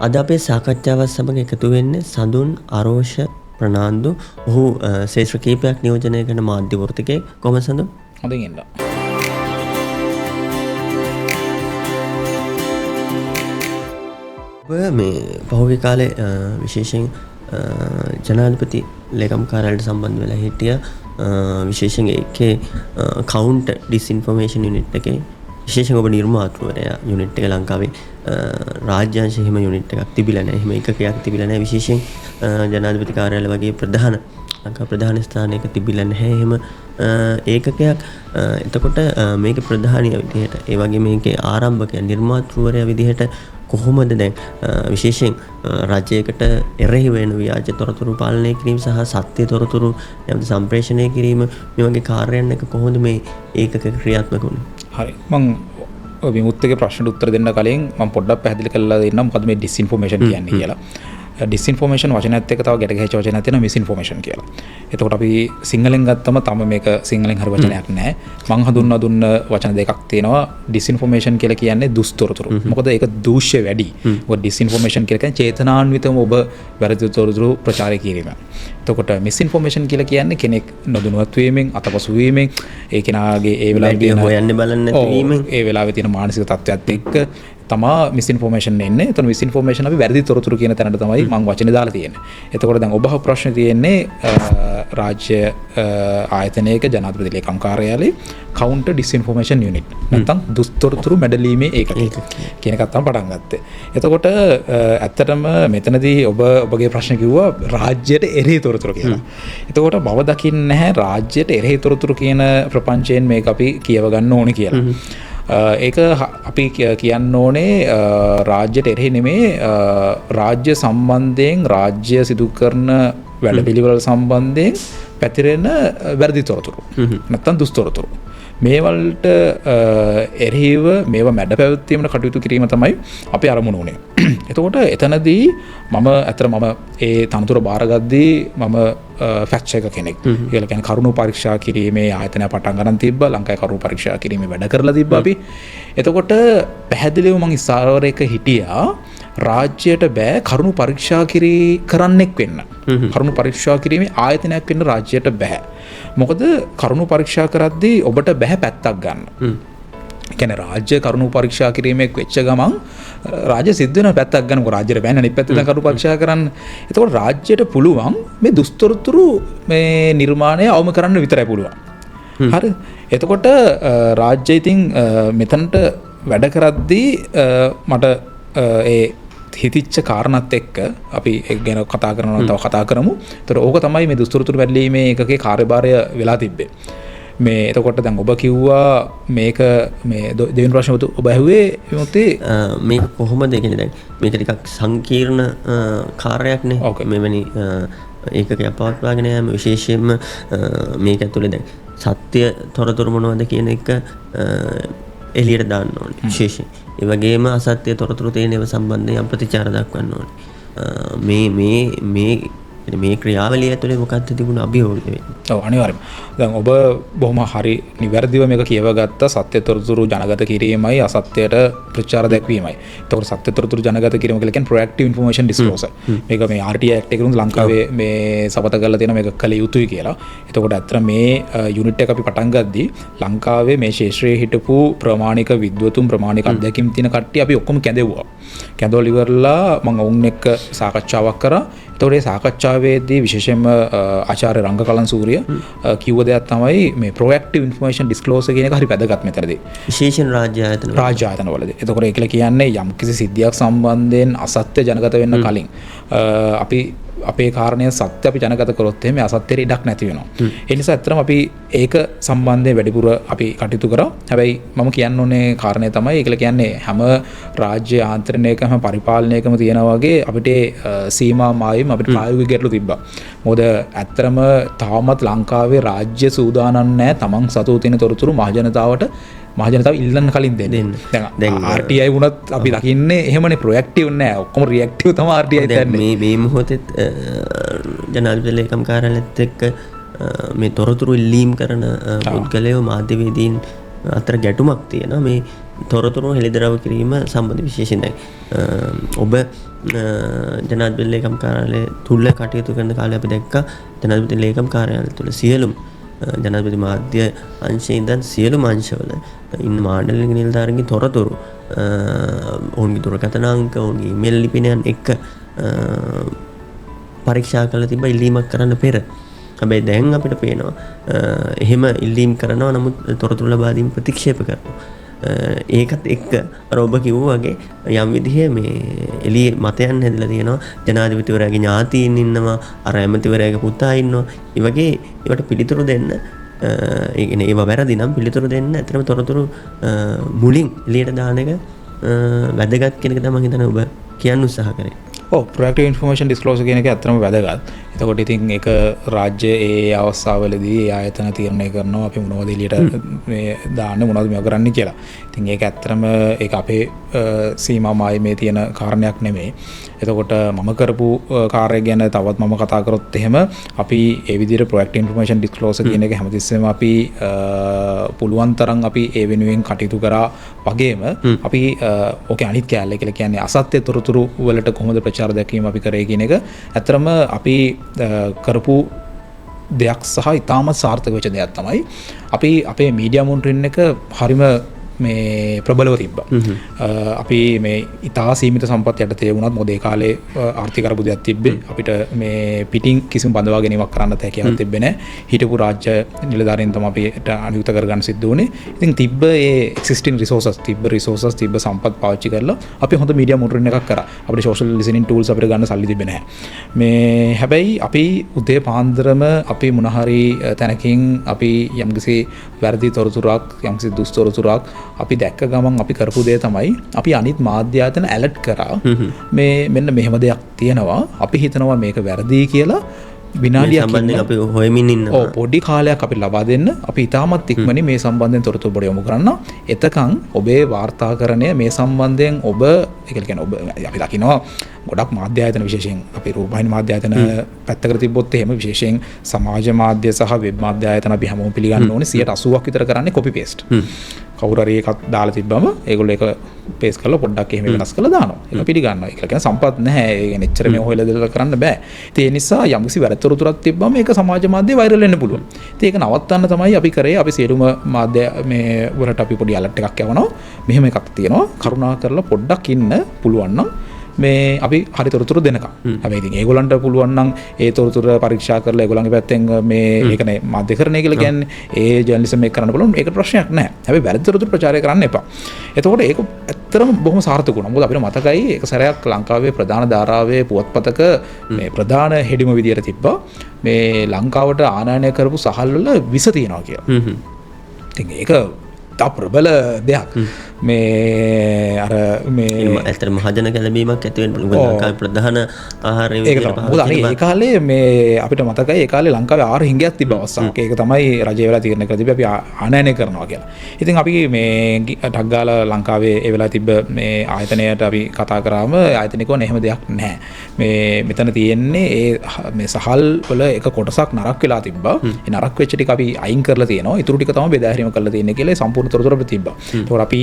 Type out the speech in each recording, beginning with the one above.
අද අපේ සාකච්ඡාවත් සමග එකතු වෙන්නේ සඳුන් අරෝෂ ප්‍රනාන්දු. ඔහු ශේෂ්ත්‍ර කීපයක් නියෝජනය කරන මාධ්‍ය වෘත්තකයෙක්. කොහොමද සඳුන්? හොඳින් ඉන්න. ඔබ මේ පහුගිය කාලේ විශේෂයෙන් ජනාධිපති ලේකම් කාර්යාලයට සම්බන්ධ වෙලා හිටිය විශේෂයෙන් ඒකේ කවුන්ටර් ඩිස්ඉන්ෆර්මේෂන් යුනිට් එකේ විශේෂයෙන් ඔබ නිර්මාතෘවරයා යුනිට් එක ලංකාවේ රාජ්‍යාංශ හිම යුනිට් එකක් තිබිලා නැහැ. හිම එකකයක් තිබිලා නැහැ. විශේෂයෙන් ජනාධිපති කාර්යාලය වගේ ප්‍රධාන ලංකා ප්‍රධාන ස්ථානයක තිබිලා නැහැ. එහෙම ඒකකයක්. එතකොට මේක ප්‍රධානිය විදිහට ඒ වගේ මේකේ ආරම්භකයා නිර්මාතෘවරයා විදිහට කොහොමද දැන් විශේෂයෙන් රජයකට එරෙහි වෙන ව්‍යාජ තොරතුරු පාලනය කිරීම සහ සත්‍ය තොරතුරු නැවත සම්ප්‍රේෂණය කිරීම මේ වගේ කාර්යයන් එක කොහොමද මේ ඒකක ක්‍රියාත්මක වුනේ? හරි. මම විමුක්තගේ ප්‍රශ්නට උත්තර දෙන්න කලින් මම පොඩ්ඩක් පැහැදිලි කරලා දෙන්නම් මොකද මේ ඩිස්ඉන්ෆෝමේෂන් කියන්නේ කියලා. ඩිස්ඉන්ෆෝමේෂන් වචනයත් එක්ක තව ගැට ගැහිච්ච වචනයක් තියෙනවා මිස්ඉන්ෆෝමේෂන් කියලා. එතකොට අපි සිංහලෙන් ගත්තම තම මේක සිංහලෙන් හරි වචනයක් නැහැ. මං හඳුන්වා දුන්න වචන දෙකක් තියෙනවා. ඩිස්ඉන්ෆෝමේෂන් කියලා කියන්නේ දුස්තොරතුරු. මොකද ඒක දූෂ්‍ය වැඩි. මොකද ඩිස්ඉන්ෆෝමේෂන් කියලා කියන්නේ චේතනාන්විතව ඔබ වැරදි තොරතුරු ප්‍රචාරය කිරීම. එතකොට මිස්ඉන්ෆෝමේෂන් කියලා කියන්නේ කෙනෙක් නොදැනුවත් වීමෙන් අතපසු වීමෙන් ඒ කෙනාගේ ඒ වෙලාවේ හොයන්න බලන්න නැති වීමෙන් ඒ වෙලාවේ තියෙන මානසික තත්ත්වයත් එක්ක තමා මිස්ඉන්ෆෝමේෂන් එන්නේ. එතන මිස්ඉන්ෆෝමේෂන් අපි වැරදි තොරතුරු කියන තැනට තමයි මම වචනේ දාලා තියෙන්නේ. එතකොට දැන් ඔබ ප්‍රශ්නේ තියෙන්නේ රාජ්‍ය ආයතනයක ජනාධිපති ලේකම් කාර්යාලයේ කවුන්ටර් ඩිස්ඉන්ෆෝමේෂන් යුනිට් නැත්නම් දුස්තොරතුරු මැඩලීමේ ඒකකය කියන එකත් තමයි පටන් ගත්තේ. එතකොට ඇත්තටම මෙතනදී ඔබගේ ප්‍රශ්නේ කිව්වා රාජ්‍යයට එරෙහි තොරතුරු කියලා. එතකොට බව දකින්නේ නැහැ රාජ්‍යයට එරෙහි තොරතුරු කියන ප්‍රපංචයෙන් මේක අපි කියව ගන්න ඕනේ කියලා. ඒක අපි කියන්න ඕනේ රාජ්‍යයට එරෙහි නෙමේ රාජ්‍ය සම්බන්ධයෙන් රාජ්‍ය සිදු කරන වැඩපිළිවෙල සම්බන්ධයෙන් පැතිරෙන වැරදි තොරතුරු නැත්නම් දුස්තොරතුරු මේවලට එරෙහිව මේවා මැඩ පැවැත්වීමට කටයුතු කිරීම තමයි අපි අරමුණ උනේ. එතකොට එතනදී මම ඒ තනතුර බාරගද්දී මම ෆැක්ට් චෙකර් කෙනෙක්. කියලා කියන්නේ කරුණු පරීක්ෂා කිරීමේ ආයතනය පටන් ගන්න තිබ්බා. ලංකාවේ කරුණු පරීක්ෂා කිරීමේ වැඩ කරලා තිබ්බා අපි. එතකොට පැහැදිලිව මම ඉස්සරවරේක හිටියා රාජ්‍යයට බෑ කරුණු පරීක්ෂා කරන්නෙක් වෙන්න. කරුණු පරීක්ෂා කිරීමේ ආයතනයක් වෙන්න රාජ්‍යයට බෑ. මොකද කරුණු පරීක්ෂා කරද්දී ඔබට බෑ පැත්තක් ගන්න. කියන්නේ රාජ්‍ය කරුණු පරීක්ෂා කිරීමේ වෙච්ච ගමන් රාජ්‍ය සිද්ධ වෙන පැත්තක් ගන්න. මොකද රාජ්‍යයට බෑනේ අනිත් පැත්තෙන් කරුණු පරීක්ෂා කරන්න. එතකොට රාජ්‍යයට පුළුවන් මේ දුස්තොරතුරු මේ නිර්මාණය අවම කරන්න විතරයි පුළුවන්. හරි. එතකොට රාජ්‍ය ඉතින් මෙතනට වැඩ කරද්දී මට ඒ හිතිච්ච කාරණාත් එක්ක අපි ඒක ගැන කතා කරනවා තව කතා කරමු. ඒතර ඕක තමයි මේ දුස්තොරතුරු වැළලීමේ එකකේ කාර්යභාරය වෙලා තිබ්බේ. මේ එතකොට දැන් ඔබ කිව්වා මේක මේ දෙවෙනි ප්‍රශ්න ඔබ ඇහුවේ විමුක්ති මේක කොහොමද කියන්නේ දැන් මේක ටිකක් සංකීර්ණ කාර්යයක් නේ. මෙවැනි ඒකක අපවත්වාගෙන යෑම විශේෂයෙන්ම මේක ඇතුලේ දැන් සත්‍ය තොරතුරු මොනවද කියන එක එළියට දාන්න ඕනේ විශේෂයෙන්. ඒ වගේම අසත්‍ය තොරතුරු තියෙන ඒවා සම්බන්ධයෙන් ප්‍රතිචාර දක්වන්න ඕනේ. මේ ක්‍රියාවලිය ඇතුලේ මොකක්ද තිබුණ අභියෝගය වෙන්නේ? ඔව් අනිවාර්යයෙන්ම. දැන් ඔබ බොහොම හරි නිවැරදිව මේක කියවගත්ත සත්‍ය තොරතුරු ජනගත කිරීමයි අසත්‍යයට ප්‍රතිචාර දැක්වීමයි. එතකොට සත්‍ය තොරතුරු ජනගත කිරීම කියලා කියන්නේ proactive information disclosure. මේක මේ RTI Act එකේ ලංකාවේ මේ සපත කරලා තියෙන මේක කළ යුතුයි කියලා. එතකොට අත්‍තර මේ යුනිට් එක අපි පටන් ගද්දී ලංකාවේ මේ ශාස්ත්‍රයේ හිටපු ප්‍රමාණික විද්වතුන් ප්‍රමාණික අධ්‍යක්ෂින් තියෙන කට්ටිය අපි ඔක්කොම කැඳෙව්වා. කැඳවල ඉවරලා මම ඔවුන් එක්ක සාකච්ඡාවක් කරා. එතකොට ඒ සාකච්ඡාවේදී විශේෂයෙන්ම ආචාර්ය රංගකලන් සූරිය කිව්ව දෙයක් තමයි මේ proactive information disclosure කියන එක හරි වැදගත් මෙතනදී. විශේෂයෙන් රාජ්‍ය ආයතනවලදී. එතකොට ඒක කියන්නේ යම්කිසි සිද්ධියක් සම්බන්ධයෙන් අසත්‍ය ජනගත වෙන්න කලින් අපි අපේ කාරණය සත්‍ය අපි ජනගත කරොත් එහෙම අසත්‍යයට ඉඩක් නැති වෙනවා. ඒ නිසා ඇත්තටම අපි ඒක සම්බන්ධයෙන් වැඩිපුර අපි කටයුතු කරා. හැබැයි මම කියන්න ඕනේ කාරණය තමයි ඒක කියන්නේ හැම රාජ්‍ය ආන්තරණයකම පරිපාලනයකම තියෙනා වගේ අපිට සීමා මායිම් අපිට ප්‍රායෝගික ගැටලු තිබ්බා. මොකද ඇත්තටම තාමත් ලංකාවේ රාජ්‍ය සූදානම් නැහැ තමන් සතු තියෙන තොරතුරු මහජනතාවට ඉල්ලන්න කලින් දෙන්න. දැන් RTI වුණත් අපි දකින්නේ එහෙමනේ ප්‍රොඇක්ටිව් නෑ. ඔක්කොම රියැක්ටිව් තමයි RTI දෙන්නේ. මේ මොහොතේ ජනාධිපති ලේකම් කාර්යාලයත් එක්ක මේ තොරතුරු ඉල්ලීම් කරන පුද්ගලයෝ මාධ්‍යවේදීන් අතර ගැටුමක් තියෙනවා. මේ තොරතුරු හෙළිදරව් කිරීම සම්බන්ධ විශේෂයෙන් දැන් ඔබ ජනාධිපති ලේකම් කාර්යාලය තුල කටයුතු කරන කාලේ අපි දැක්කා ජනාධිපති ලේකම් කාර්යාලය තුල සියලුම ජනාධිපති මාධ්‍ය අංශයේ ඉඳන් සියලුම අංශවල ඉන්න මාඩලින් නිලධාරීන්ගේ තොරතුරු ඔවුන්ගේ දුරකථන අංක ඔවුන්ගේ ඊමේල් ලිපිනයන් එක්ක පරීක්ෂා කරලා තිබ්බ ඉල්ලීමක් කරන්න පෙර. හැබැයි දැන් අපිට පේනවා එහෙම ඉල්ලීම් කරනවා නමුත් තොරතුරු ලබා දීම ප්‍රතික්ෂේප කරනවා. ඒකත් එක්ක අර ඔබ කිව්වා වගේ යම් විදිහේ මේ එළියේ මතයන් හැදලා තියෙනවා ජනාධිපතිවරයාගේ ඥාතීන් ඉන්නවා අර ඇමතිවරයාගේ පුතා ඉන්නවා. ඒ වගේ ඒවට පිළිතුරු දෙන්න ඒ කියන්නේ ඒව වැරදි නම් පිළිතුරු දෙන්න ඇත්තටම තොරතුරු මුලින් එළියට දාන එක වැදගත් කියන එක තමයි මම හිතන්නේ ඔබ කියන්න උත්සාහ කරේ. ප්‍රොඇක්ටිව් ඉන්ෆර්මේෂන් ඩිස්ක්ලෝසර් කියන එක ඇත්තටම වැදගත්. එතකොට ඉතින් ඒක රාජ්‍ය ඒ අවස්ථාවවලදී ඒ ආයතන තීරණය කරනවා අපි මොනවද එළියට මේ දාන්න මොනවද මේව කරන්න කියලා. ඉතින් ඒක ඇත්තටම ඒක අපේ සීමාමයි මේ තියෙන කාරණයක් නෙමෙයි. එතකොට මම කරපු කාර්යය ගැන තවත් මම කතා කරොත් එහෙම අපි ඒ විදිහට ප්‍රොඇක්ටිව් ඉන්ෆර්මේෂන් ඩිස්ක්ලෝසර් කියන එක හැමතිස්සෙම අපි පුළුවන් තරම් අපි ඒ වෙනුවෙන් කටයුතු කරා වගේම අපි ඕකේ අනිත් කැලේ කියලා කියන්නේ අසත්‍ය තොරතුරු වලට කොහොමද ප්‍රචාර දැක්වීම අපි කරේ කියන එක ඇත්තරම අපි කරපු දෙයක් සහ ඉතාමත් සාර්ථක වෙච්ච දෙයක් තමයි අපි අපේ මීඩියා මොනිටරින් එක හරිම මේ ප්‍රබලව තිබ්බා. අපි මේ ඉතා සීමිත සම්පත් යටතේ වුණත් මොකද ඒ කාලේ ආර්ථික අර්බුදයක් තිබ්බේ. අපිට මේ පිටින් කිසිම බඳවා ගැනීමක් කරන්නත් හැකියාවක් තිබ්බේ නැහැ. හිටපු රාජ්‍ය නිලධාරීන් තමයි අපිට අනුයුක්ත කරගන්න සිද්ධ වුණේ. ඉතින් තිබ්බ ඒ existing resources තිබ්බ සම්පත් පාවිච්චි කරලා අපි හොඳ මීඩියා මොනිටරින් එකක් කරා. අපිට social listening tools අපිට ගන්න සල්ලි තිබ්බේ නැහැ. මේ හැබැයි අපි උදේ පාන්දරම අපි මොන හරි තැනකින් අපි යම්කිසි වැරදි තොරතුරක් යම්කිසි දුස්තොරතුරක් අපි දැක්ක ගමන් අපි කරපු දේ තමයි අපි අනිත් මාධ්‍ය ආයතන ඇලර්ට් කරා මේ මෙන්න මෙහෙම දෙයක් තියෙනවා අපි හිතනවා මේක වැරදි කියලා විනාඩියක් සම්බන්ධයෙන් අපි හොයමින් ඉන්නවා. ඔව් පොඩි කාලයක් අපි ලබා දෙන්න අපි ඉතාමත් ඉක්මනින් මේ සම්බන්ධයෙන් තොරතුරු බොඩ යොමු කරන්න. එතකන් ඔබේ වාර්තාකරණය මේ සම්බන්ධයෙන් ඔබ ඒ කියන්නේ ඔබ අපි දකිනවා ගොඩක් මාධ්‍ය ආයතන විශේෂයෙන් අපි රූපවාහිනී මාධ්‍ය ආයතන පැත්තකට තිබ්බොත් එහෙම විශේෂයෙන් සමාජ මාධ්‍ය සහ වෙබ් මාධ්‍ය ආයතන අපි හැමෝම පිළිගන්න ඕනේ 80%ක් විතර කරන්නේ කොපි පේස්ට්. කවුරු හරි එකක් දාලා තිබ්බම ඒගොල්ලෝ ඒක පේස් කරලා පොඩ්ඩක් එහෙම වෙනස් කරලා දානවා. ඒක පිළිගන්නවා. ඒක කියන්නේ සම්පත් නැහැ. ඒ කියන්නේ එච්චර මේ හොයලා දෙලා කරන්න බෑ. ඉතින් ඒ නිසා යම්කිසි වැරදිතොරතුරක් තිබ්බම ඒක සමාජ මාධ්‍යයේ වෛරල් වෙන්න පුළුවන්. ඉතින් ඒක නවත්තන්න තමයි අපි කරේ. අපි සියලුම මාධ්‍ය මේ වලට අපි පොඩි ඇලර්ට් එකක් යවනවා. මෙහෙම එකක් තියෙනවා. කරුණා කරලා පොඩ්ඩක් ඉන්න පුළුවන් නම් මේ අපි හරි තොරතුරු දෙනකම්. හැබැයි ඉතින් ඒගොල්ලන්ට පුළුවන් නම් ඒ තොරතුරු පරීක්ෂා කරලා ඒගොල්ලන්ගේ පැත්තෙන් මේ ඒකනේ මාධ්‍යකරණය කියලා කියන්නේ ඒ ජර්නලිසම් එක කරන්න පුළුවන්. ඒකට ප්‍රශ්නයක් නැහැ. හැබැයි වැරදි තොරතුරු ප්‍රචාරය කරන්න එපා. එතකොට ඒක ඇත්තටම බොහොම සාර්ථක වුණා. මොකද අපිට මතකයි ඒක සැරයක් ලංකාවේ ප්‍රධාන ධාරාවේ පුවත්පතක මේ ප්‍රධාන හෙඩිම විදියට තිබ්බා මේ ලංකාවට ආනයනය කරපු සහල් වල විස තියෙනවා කියලා. ඉතින් ඒක තා ප්‍රබල දෙයක්. මේ අර මේ ඇත්තටම මහජන කැළඹීමක් ඇති වෙන්න පුළුවන්. ලංකාවේ ප්‍රධාන ආහාර ඒ කාලේ මේ අපිට මතකයි ඒ කාලේ ලංකාවේ ආහාර හිඟයක් තිබ්බ අවස්ථාවක්. ඒක තමයි රජය වෙලා තීරණය කරලා තිබ්බේ අපි ආනයනය කරනවා කියලා. ඉතින් අපි මේ ටක් ගාලා ලංකාවේ ඒ වෙලාවේ තිබ්බ මේ ආයතනයට අපි කතා කරාම ආයතනිකව එහෙම දෙයක් නැහැ. මේ මෙතන තියෙන්නේ ඒ මේ සහල් වල එක කොටසක් නරක් වෙලා තිබ්බා. ඒ නරක් වෙච්ච ටික අපි අයින් කරලා තියෙනවා. ඊටු ටික තමයි බෙදා හැරීම කරලා තියෙන්නේ කියලා සම්පූර්ණ තොරතුරු අපිට තිබ්බා. ඒතකොට අපි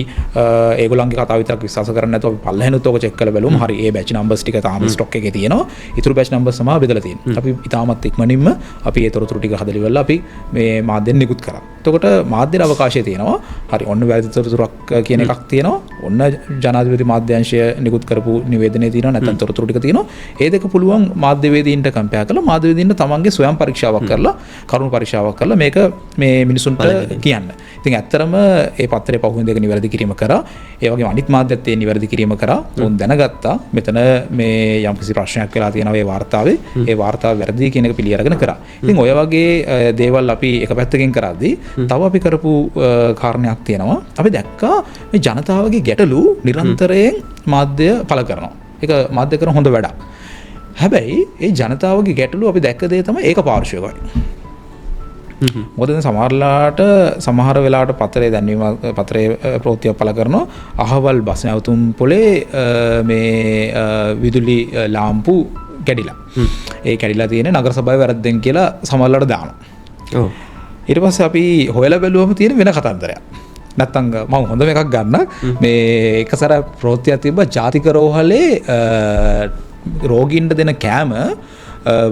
ඒගොල්ලන්ගේ කතාව විතරක් විශ්වාස කරන්නේ නැතුව අපි පල්ලෙහානුත් ඔක චෙක් කරලා බැලුවම හරි ඒ බැච් නම්බර්ස් ටික තාම ස්ටොක් එකේ තියෙනවා. ඊටු බැච් නම්බර්ස් තමයි බෙදලා තියෙන්නේ. අපි ඉතාමත් ඉක්මනින්ම අපි ඒ තොරතුරු ටික හදලා ඉවරලා අපි මේ මාධ්‍යෙන් නිකුත් කරා. එතකොට මාධ්‍යට අවකාශය තියෙනවා. හරි ඔන්න වැරදි තොරතුරක් කියන එකක් තියෙනවා. ඔන්න ජනාධිපති මාධ්‍යාංශය නිකුත් කරපු නිවේදනයේ තියෙනවා නැත්නම් තොරතුරු ටික තියෙනවා. ඒ දෙක පුළුවන් මාධ්‍යවේදීන්ට කම්පෙයාර් කරලා මාධ්‍යවේදීන්ට තමන්ගේ ස්වයං පරීක්ෂාවක් කරලා කරුණු පරීක්ෂාවක් කරලා මේක මේ මිනිසුන්ට කියන්න. ඉතින් ඇත්තරම ඒ පත්‍රයේ පහුවෙන් දෙක නිවැරදි කිරීම කරා. ඒ වගේම අනිත් මාධ්‍යත් ඒ නිවැරදි කිරීම කරා. උන් දැනගත්තා මෙතන මේ යම්කිසි ප්‍රශ්නයක් වෙලා තියෙනවා මේ වාර්තාවේ. ඒ වාර්තාව වැරදි කියන එක පිළි අරගෙන කරා. ඉතින් ඔය වගේ දේවල් අපි එක පැත්තකින් කරද්දී තව අපි කරපු කාරණයක් තියෙනවා. අපි දැක්කා මේ ජනතාවගේ ගැටලු නිරන්තරයෙන් මාධ්‍ය පළ කරනවා. ඒක මාධ්‍ය කරන හොඳ වැඩක්. හැබැයි ඒ ජනතාවගේ ගැටලු අපි දැක්ක දේ තමයි ඒක පාර්ශ්විකයි. මොකද සමහරලාට සමහර වෙලාවට පත්‍රයේ දැන්වීම පත්‍රයේ ප්‍රවෘත්තියක් පළ කරනවා අහවල් බස් නැවතුම් පොලේ මේ විදුලි ලාම්පු කැඩිලා. ඒ කැඩිලා තියෙන නගර සභාවේ වැරද්දෙන් කියලා සමහරලාට දානවා. ඔව්. ඊට පස්සේ අපි හොයලා බැලුවම තියෙන වෙන කතන්දරයක්. නැත්තම් මම හොඳම එකක් ගන්න මේ එකසර ප්‍රවෘත්තියක් තිබ්බ ජාතික රෝහලේ රෝගීන්ට දෙන කෑම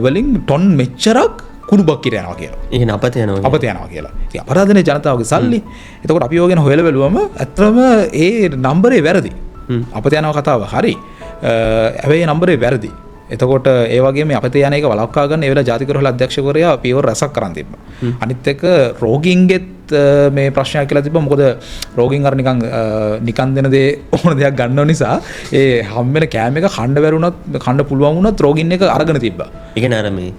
වලින් ටොන් මෙච්චරක් කුණු බක්කිර යනවා කියලා. ඒ කියන්නේ අපත යනවා කියලා. ඉතින් අපරාධනේ ජනතාවගේ සල්ලි. එතකොට අපි යෝගෙන හොයලා බැලුවම ඇත්තම ඒ නම්බරේ වැරදි. අපත යනවා කතාව හරි. හැබැයි නම්බරේ වැරදි. එතකොට ඒ වගේම අපත යන එක වළක්වා ගන්න ඒ වෙලාව ජාතික රෝහල අධ්‍යක්ෂකවරයා පියවර රැසක් කරන් තිබ්බා. අනිත් එක රෝගීන්ගෙත් මේ ප්‍රශ්නයක් කියලා තිබ්බා. මොකද රෝගීන් අර නිකන් දෙන දේ ඕන දෙයක් ගන්නව නිසා ඒ හම්බෙන කෑම එක කන්න බැරුණත් කන්න පුළුවන් වුණත් රෝගීන් එක අරගෙන තිබ්බා. ඒ කියන්නේ අර මේ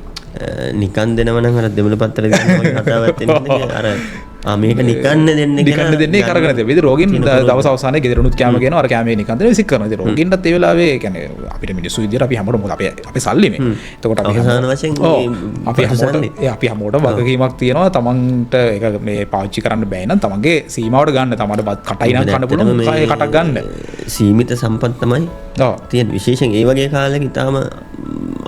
නිකන් දෙනව නම් අර දෙමළ පත්‍ර දෙනවා වගේ කතාවක් තියෙනවා. අර මේක නිකන් දෙන්නේ කරගෙන තිබ්බා. ඉතින් රෝගීන් දවස් අවසානයේ ගෙදරුණුත් කෑම කියනවා. අර කෑමේ නිකන් දෙන විසික් කරනවා. ඉතින් රෝගීන්ටත් ඒ වෙලාවේ කියන්නේ අපිට මිනිස්සු විදියට අපි හැමෝටම මොකද අපි සල්ලි මේ. එතකොට අපි අවසාන වශයෙන් අපි හැමෝටම වගකීමක් තියෙනවා. තමන්ට ඒක මේ පාවිච්චි කරන්න බෑ නම් තමන්ගේ සීමාවට ගන්න. තමන්ට කටයි නම් කන්න පුළුවන් කටක් ගන්න. සීමිත සම්පත් තමයි තියෙන. විශේෂයෙන් ඒ වගේ කාලෙක ඉතාලම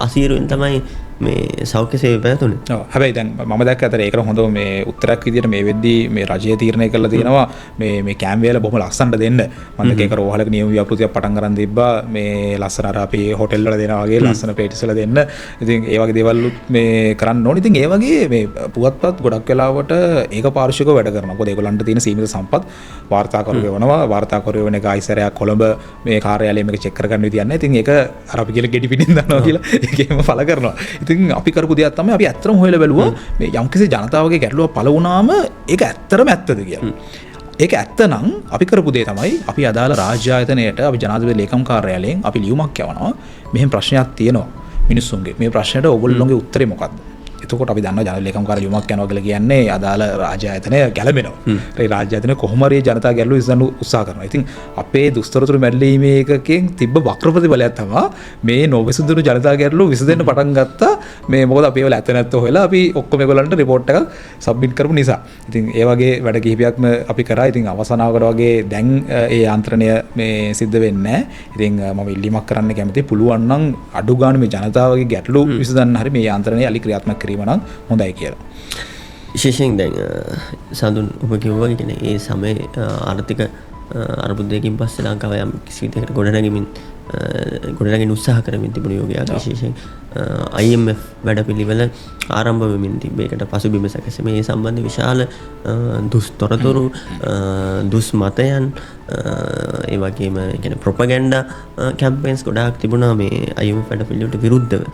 අසීරුවෙන් තමයි මේ සෞඛ්‍ය සේවය පැවතුනේ. හැබැයි දැන් මම දැක්ක අතර ඒකට හොඳ මේ උත්තරයක් විදියට මේ වෙද්දී මේ රජය තීරණය කළා තියෙනවා මේ කෑම් වේල බොහොම ලස්සනට දෙන්න. මම දැක්ක ඒක රෝහලක නියම ව්‍යාපෘතියක් පටන් ගන්න තිබ්බා. මේ ලස්සන අර අපි හෝටල් වල දෙනවා වගේ ලස්සන පේටිස් වල දෙන්න. ඉතින් ඒ වගේ දේවල් මේ කරන්න ඕනේ. ඉතින් ඒ වගේ මේ පුවත්පත් ගොඩක් වෙලාවට ඒක පාර්ශ්විකව වැඩ කරනවා. මොකද ඒගොල්ලන්ට තියෙන සීමිත සම්පත් වාර්තාකරු වෙනවා. වාර්තාකරු වෙන එක ආයිසරයක් කොළඹ මේ කාර්යාලයේ මේක චෙක් කරගන්න විදියක් නැහැ. ඉතින් ඒක අර අපි කියලා ගෙඩි පිටින් දානවා කියලා ඒකේම ඵල කරනවා. ඉතින් අපි කරපු දෙයක් තමයි අපි ඇත්තටම හොයලා බැලුවා මේ යම්කිසි ජනතාවගේ ගැටලුවක් පළ වුණාම ඒක ඇත්තටම ඇත්තද කියලා. ඒක ඇත්ත නම් අපි කරපු දේ තමයි අපි අදාළ රාජ්‍ය ආයතනයට අපි ජනාධිපති ලේකම් කාර්යාලයෙන් අපි ලියුමක් යවනවා. මෙහෙම ප්‍රශ්නයක් තියෙනවා මිනිස්සුන්ගේ. මේ ප්‍රශ්නෙට ඕගොල්ලෝගේ උත්තරේ මොකක්ද? එතකොට අපි දන්නවා ජන ලේකම් කාර්ය ලියුමක් යනවා කියලා කියන්නේ අදාළ රාජ්‍ය ආයතනය ගැලවෙනවා. ඒ රාජ්‍ය ආයතනය කොහොම හරි ජනතා ගැටලු විසඳන්න උත්සාහ කරනවා. ඉතින් අපේ දුස්තරතුරු මැඩලීමේ එකකින් තිබ්බ වක්‍ර ප්‍රතිඵලයක් තමයි මේ නොවිසඳුණු ජනතා ගැටලු විසඳෙන්න පටන් ගත්තා. මේ මොකද අපි ඒවල ඇත්ත නැත්ත හොයලා අපි ඔක්කොම ඒගොල්ලන්ට report එකක් submit කරපු නිසා. ඉතින් ඒ වගේ වැඩ කිහිපයක්ම අපි කරා. ඉතින් අවසානාවකට වගේ දැන් ඒ යාන්ත්‍රණය මේ සිද්ධ වෙන්නේ නැහැ. ඉතින් මම ඉල්ලීමක් කරන්න කැමතියි පුළුවන් නම් අඩු ගන්න මේ ජනතාවගේ ගැටලු විසඳන්න හරි මේ යාන්ත්‍රණය අලි ක්‍රියාත්මක කිරීම නම් හොඳයි කියලා. විශේෂයෙන් දැන් සඳුන් ඔබ කිව්වා කියන්නේ ඒ සමයේ ආර්ථික අර්බුදයකින් පස්සේ ලංකාව යම් කිසි විදිහකට ගොඩනැගෙන උත්සාහ කරමින් තිබුණු යෝගයක්. විශේෂයෙන් IMF වැඩපිළිවෙල ආරම්භ වෙමින් තිබේ. ඒකට පසුබිම සැකසීම මේ සම්බන්ධ විශාල දුස්තොරතුරු දුස්මතයන් ඒ වගේම කියන්නේ ප්‍රොපගැන්ඩා කැම්පේන්ස් ගොඩාක් තිබුණා මේ IMF වැඩපිළිවෙලට විරුද්ධව.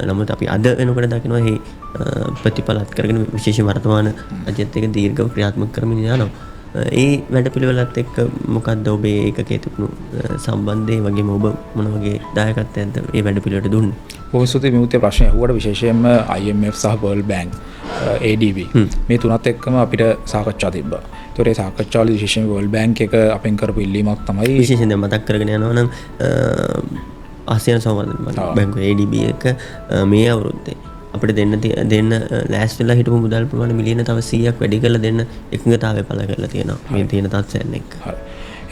නමුත් අපි අද වෙනකොට දකිනවා මේ ප්‍රතිඵලත් කරගෙන විශේෂ වර්තමාන අධ්‍යයත් එක දීර්ඝව ක්‍රියාත්මක කරමින් යනවා. ඒ වැඩපිළිවෙලත් එක්ක මොකක්ද ඔබේ ඒකකයේ තිබුණු සම්බන්ධය වගේම ඔබ මොන වගේ දායකත්වයක්ද ඒ වැඩපිළිවෙලට දුන්නේ? බොහොම ස්තුතියි මේ උත්තර ප්‍රශ්නය අහුවට විශේෂයෙන්ම IMF සහ World Bank ADB මේ තුනත් එක්කම අපිට සාකච්ඡා තිබ්බා. ඒතකොට ඒ සාකච්ඡාවල විශේෂයෙන් World Bank එක අපෙන් කරපු ඉල්ලීමක් තමයි විශේෂයෙන් දැන් මතක් කරගෙන යනවා නම් ආසියානු සංවර්ධන බැංකුව ADB එක මේ අවුරුද්දේ අපිට දෙන්න ලෑස්තිලා හිටපු මුදල් ප්‍රමාණය මිලියන තව 100ක් වැඩි කරලා දෙන්න එකඟතාවය පළ කරලා තියෙනවා මේ තියෙන තත්ත්වයන් එක්ක. හරි.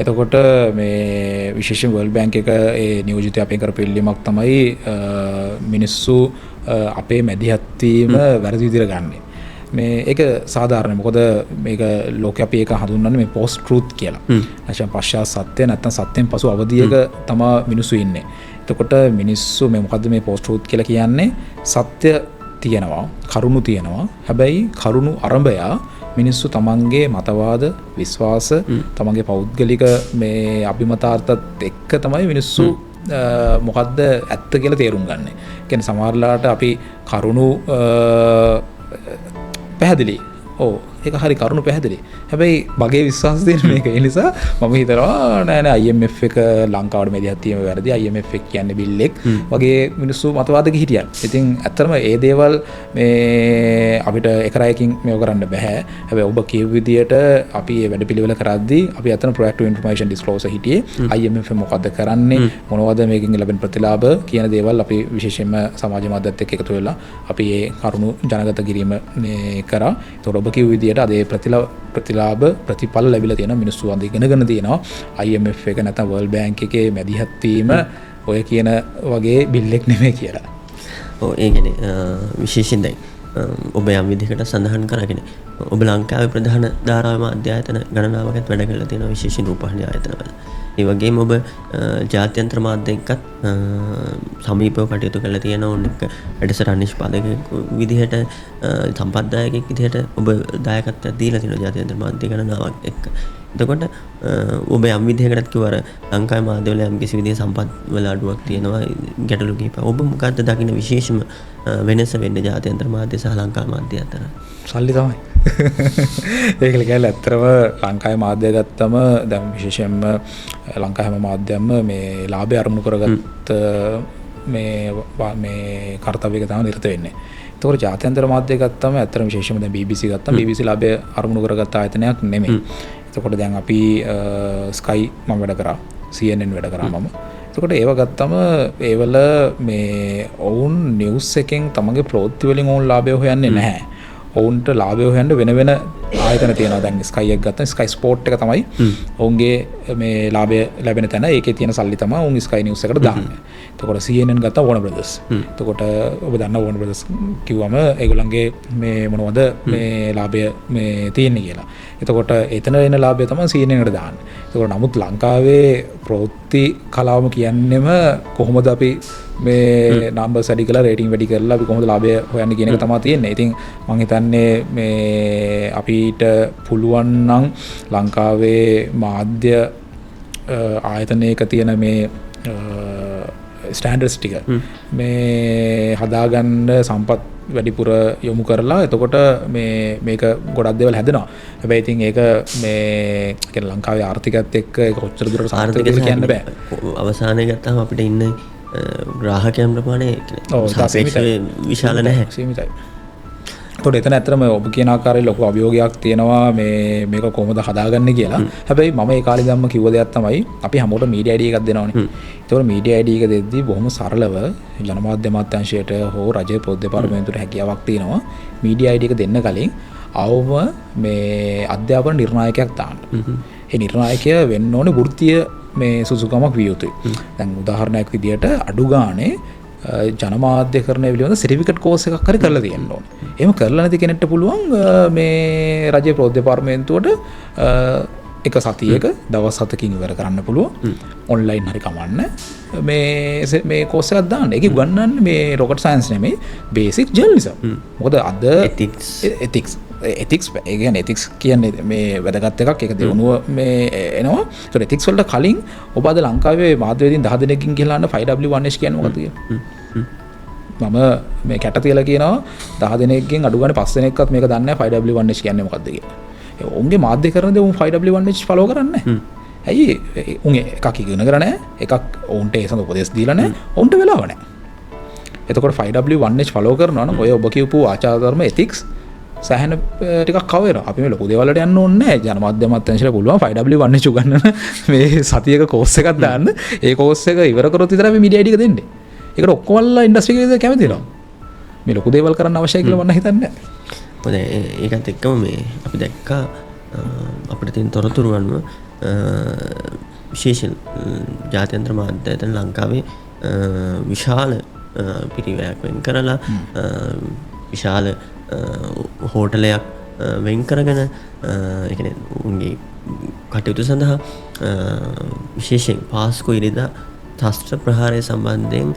එතකොට මේ විශේෂයෙන් World Bank එක ඒ නියෝජිතය අපේ කරපු ඉල්ලීමක් තමයි මිනිස්සු අපේ මැදිහත් වීම වැරදි විදිහට ගන්නෙ. මේ ඒක සාධාරණයි. මොකද මේක ලෝකේ අපි ඒක හඳුන්වන්නේ මේ post truth කියලා. නැත්නම් පශ්චාත් සත්‍ය නැත්නම් සත්‍යෙන් පසු අවධියක තමයි මිනිස්සු ඉන්නේ. එතකොට මිනිස්සු මේ මොකද්ද මේ post truth කියලා කියන්නේ? සත්‍ය තියෙනවා, කරුණු තියෙනවා. හැබැයි කරුණු අරඹය මිනිස්සු තමන්ගේ මතවාද, විශ්වාස, තමන්ගේ පෞද්ගලික මේ අභිමතාර්ථත් එක්ක තමයි මිනිස්සු මොකද්ද ඇත්ත කියලා තේරුම් ගන්න. කියන්නේ සමහරලාට අපි කරුණු පැහැදිලි. ඔව් ඒක හරි කරුණු පැහැදිලි. හැබැයි මගේ විශ්වාසය තියෙන මේක. ඒ නිසා මම හිතනවා නෑ IMF එක ලංකාවට මෙදිහත් තියෙම වැරදි. IMF එක කියන්නේ බිල්ලෙක් වගේ මිනිස්සු මතවාදක හිටියන්. ඉතින් ඇත්තටම මේ දේවල් මේ අපිට එක රැයකින් මේව කරන්න බෑ. හැබැයි ඔබ කියපු විදියට අපි මේ වැඩපිළිවෙල කරද්දී අපි ඇත්තටම proactive information disclosure හිටියේ. IMF මොකද්ද කරන්නේ? මොනවද මේකෙන් ලැබෙන ප්‍රතිලාභ කියන දේවල් අපි විශේෂයෙන්ම සමාජ මාධ්‍යත් එක්ක එකතු වෙලා අපි මේ කරුණු ජනගත කිරීම මේ කරා. ඒතකොට ඔබ කියපු විදියට අද ප්‍රතිලාභ ප්‍රතිඵල ලැබිලා තියෙනවා. මිනිස්සු අද ඉගෙනගෙන තියෙනවා IMF එක නැත්නම් World Bank එකේ මැදිහත් වීම ඔය කියන වගේ බිල්ලෙක් නෙමෙයි කියලා. ඔව් ඒ කියන්නේ විශේෂයෙන් දැන් ඔබ යම් විදිහකට සඳහන් කරගෙන ඔබ ලංකාවේ ප්‍රධාන ධාරාව මාධ්‍ය ආයතන ගණනාවකත් වැඩ කරලා තියෙනවා විශේෂයෙන් රූපවාහිනී ආයතනවල. ඒ වගේම ඔබ ජාත්‍යන්තර මාධ්‍ය එක්කත් සමීපව කටයුතු කරලා තියෙනවා. ඕන එක වැඩසටහන් නිෂ්පාදකයෙක් විදිහට සම්පත්දායකයෙක් විදිහට ඔබ දායකත්වයක් දීලා තියෙනවා ජාත්‍යන්තර මාධ්‍ය ගණනාවක් එක්ක. එතකොට ඔබ යම් විදිහකටත් කිව්වර ලංකාවේ මාධ්‍යවල යම් කිසි විදිහේ සම්පත් වල අඩුවක් තියෙනවා ගැටලු කිහිපයක්. ඔබ මොකද්ද දකින්න විශේෂම වෙනස වෙන්නේ ජාත්‍යන්තර මාධ්‍ය සහ ලංකාවේ මාධ්‍ය අතර? සල්ලි තමයි. ඒක කියන්නේ ඇත්තටම ලංකාවේ මාධ්‍ය ගත්තම දැන් විශේෂයෙන්ම ලංකා හැම මාධ්‍යයක්ම මේ ලාභය අරමුණු කරගත්ත මේ කාර්යයක තමයි නිරත වෙන්නේ. ඒතකොට ජාත්‍යන්තර මාධ්‍ය ගත්තම ඇත්තටම විශේෂයෙන්ම දැන් BBC ගත්තම BBC ලාභය අරමුණු කරගත්ත ආයතනයක් නෙමෙයි. එතකොට දැන් අපි Sky මම වැඩ කරා, CNN වැඩ කරා මම. එතකොට ඒව ගත්තම ඒවල මේ ඔවුන් නිවුස් එකෙන් තමන්ගේ ප්‍රවෘත්ති වලින් ඔවුන් ලාභය හොයන්නේ නැහැ. ඔවුන්ට ලාභය හොයන්න වෙන වෙන ආයතන තියෙනවා. දැන් Sky එක ගත්තා Sky Sport එක තමයි ඔවුන්ගේ මේ ලාභය ලැබෙන තැන. ඒකේ තියෙන සල්ලි තමයි ඔවුන් Sky News එකට දාන්නේ. එතකොට CNN ගත්තා Warner Brothers. එතකොට ඔබ දන්නා Warner Brothers කිව්වම ඒගොල්ලන්ගේ මේ මොනවද මේ ලාභය මේ තියෙන්නේ කියලා. එතකොට එතන එන ලාභය තමයි CNN එකට දාන්නේ. එතකොට නමුත් ලංකාවේ ප්‍රවෘත්ති කලාවම කියන්නේම කොහොමද අපි මේ නම්බර්ස් වැඩි කරලා රේටින් වැඩි කරලා අපි කොහොමද ලාභය හොයන්නේ කියන එක තමයි තියෙන්නේ. ඉතින් මම හිතන්නේ මේ අපිට පුළුවන් නම් ලංකාවේ මාධ්‍ය ආයතනයක තියෙන මේ ස්ටෑන්ඩඩ්ස් ටික මේ හදාගන්න සම්පත් වැඩිපුර යොමු කරලා එතකොට මේක ගොඩක් දේවල් හැදෙනවා. හැබැයි ඉතින් ඒක මේ කියන්නේ ලංකාවේ ආර්ථිකයත් එක්ක ඒක කොච්චර දුරට සාර්ථකද කියලා කියන්න බෑ. අවසානයේ ගත්තාම අපිට ඉන්නේ ග්‍රාහකයන් ප්‍රමාණය විශාල නැහැ. සීමිතයි. එතකොට එතන ඇත්තටම ඔබ කියන ආකාරයේ ලොකු අභියෝගයක් තියෙනවා මේක කොහොමද හදාගන්නේ කියලා. හැබැයි මම ඒ කාලේ දැම්ම කිව්ව දෙයක් තමයි අපි හැමෝටම මීඩියා ID එකක් දෙනවනේ. ඒතකොට මීඩියා ID එක දෙද්දී බොහොම සරලව ජනමාධ්‍ය අමාත්‍යාංශයට හෝ රජයේ පොත් දෙපාර්තමේන්තුවට හැකියාවක් තියෙනවා මීඩියා ID එක දෙන්න කලින් අවම මේ අධ්‍යාපන නිර්ණායකයක් දාන්න. ඒ නිර්ණායකය වෙන්න ඕනේ වෘත්තීය මේ සුසුකමක් විය යුතුයි. දැන් උදාහරණයක් විදියට අඩු ගානේ ජනමාධ්‍යකරණය පිළිබඳ සර්ටිෆිකට් කෝස් එකක් හරි කරලා තියෙන්න ඕනේ. එහෙම කරලා නැති කෙනෙක්ට පුළුවන් මේ රජයේ ප්‍රවෘත්ති දෙපාර්තමේන්තුවට එක සතියක දවස් 7කින් ඉවර කරන්න පුළුවන්. ඔන්ලයින් හරි කමන්න මේ කෝස් එකක් දාන්න. ඒක උගන්වන්නේ මේ රොකට් සයන්ස් නෙමෙයි බේසික් ජර්නලිසම්. මොකද අද එතික්ස් ඒ කියන්නේ එතික්ස් කියන්නේ මේ වැදගත් එකක්. ඒක දෙවනුව මේ එනවා. ඒතර එතික්ස් වලට කලින් ඔබ අද ලංකාවේ මාධ්‍යවේදීන් 10 දෙනෙක්ගෙන් කියලා අහන්න 5W1H කියන්නේ මොකක්ද කියලා. මම මේ කැට තියලා කියනවා 10 දෙනෙක්ගෙන් අඩු ගානේ 5 දෙනෙක්වත් මේක දන්නේ නැහැ 5W1H කියන්නේ මොකක්ද කියලා. උන්ගේ මාධ්‍ය කරන දේ උන් 5W1H ෆලෝ කරන්නේ නැහැ. ඇයි උන් එකක් ඉගෙන ගන්න නැහැ. එකක් උන්ට ඒ සඳ උපදෙස් දීලා නැහැ. උන්ට වෙලාව නැහැ. එතකොට 5W1H ෆලෝ කරනවා නම් ඔය ඔබ කියපු ආචාර ධර්ම එතික්ස් සහන ටිකක් කව වෙනවා. අපි මේ ලොකු දේවල් වලට යන්න ඕනේ නැහැ. ජනමාධ්‍ය අමාත්‍යාංශයට පුළුවන් 5W1H උගන්නන මේ සතියක කෝස් එකක් දාන්න. ඒ කෝස් එක ඉවර කරොත් විතරයි මේ මීඩියා ID එක දෙන්නේ. ඒකට ඔක්කොමලා ඉන්ඩස්ට්‍රි එකේ කැමති වෙනවා. මේ ලොකු දේවල් කරන්න අවශ්‍යයි කියලා මම හිතන්නේ නැහැ. හොඳයි ඒකත් එක්කම මේ අපි දැක්කා අපිට තියෙන තොරතුරු අනුව විශේෂ ජාත්‍යන්තර මාධ්‍ය ආයතන ලංකාවේ විශාල පිරිවැයක් වෙන් කරලා විශාල හෝටලයක් වෙන් කරගෙන ඒ කියන්නේ උන්ගේ කටයුතු සඳහා විශේෂයෙන් පාස්කු ඉරිදා ත්‍රස්ත ප්‍රහාරය සම්බන්ධයෙන්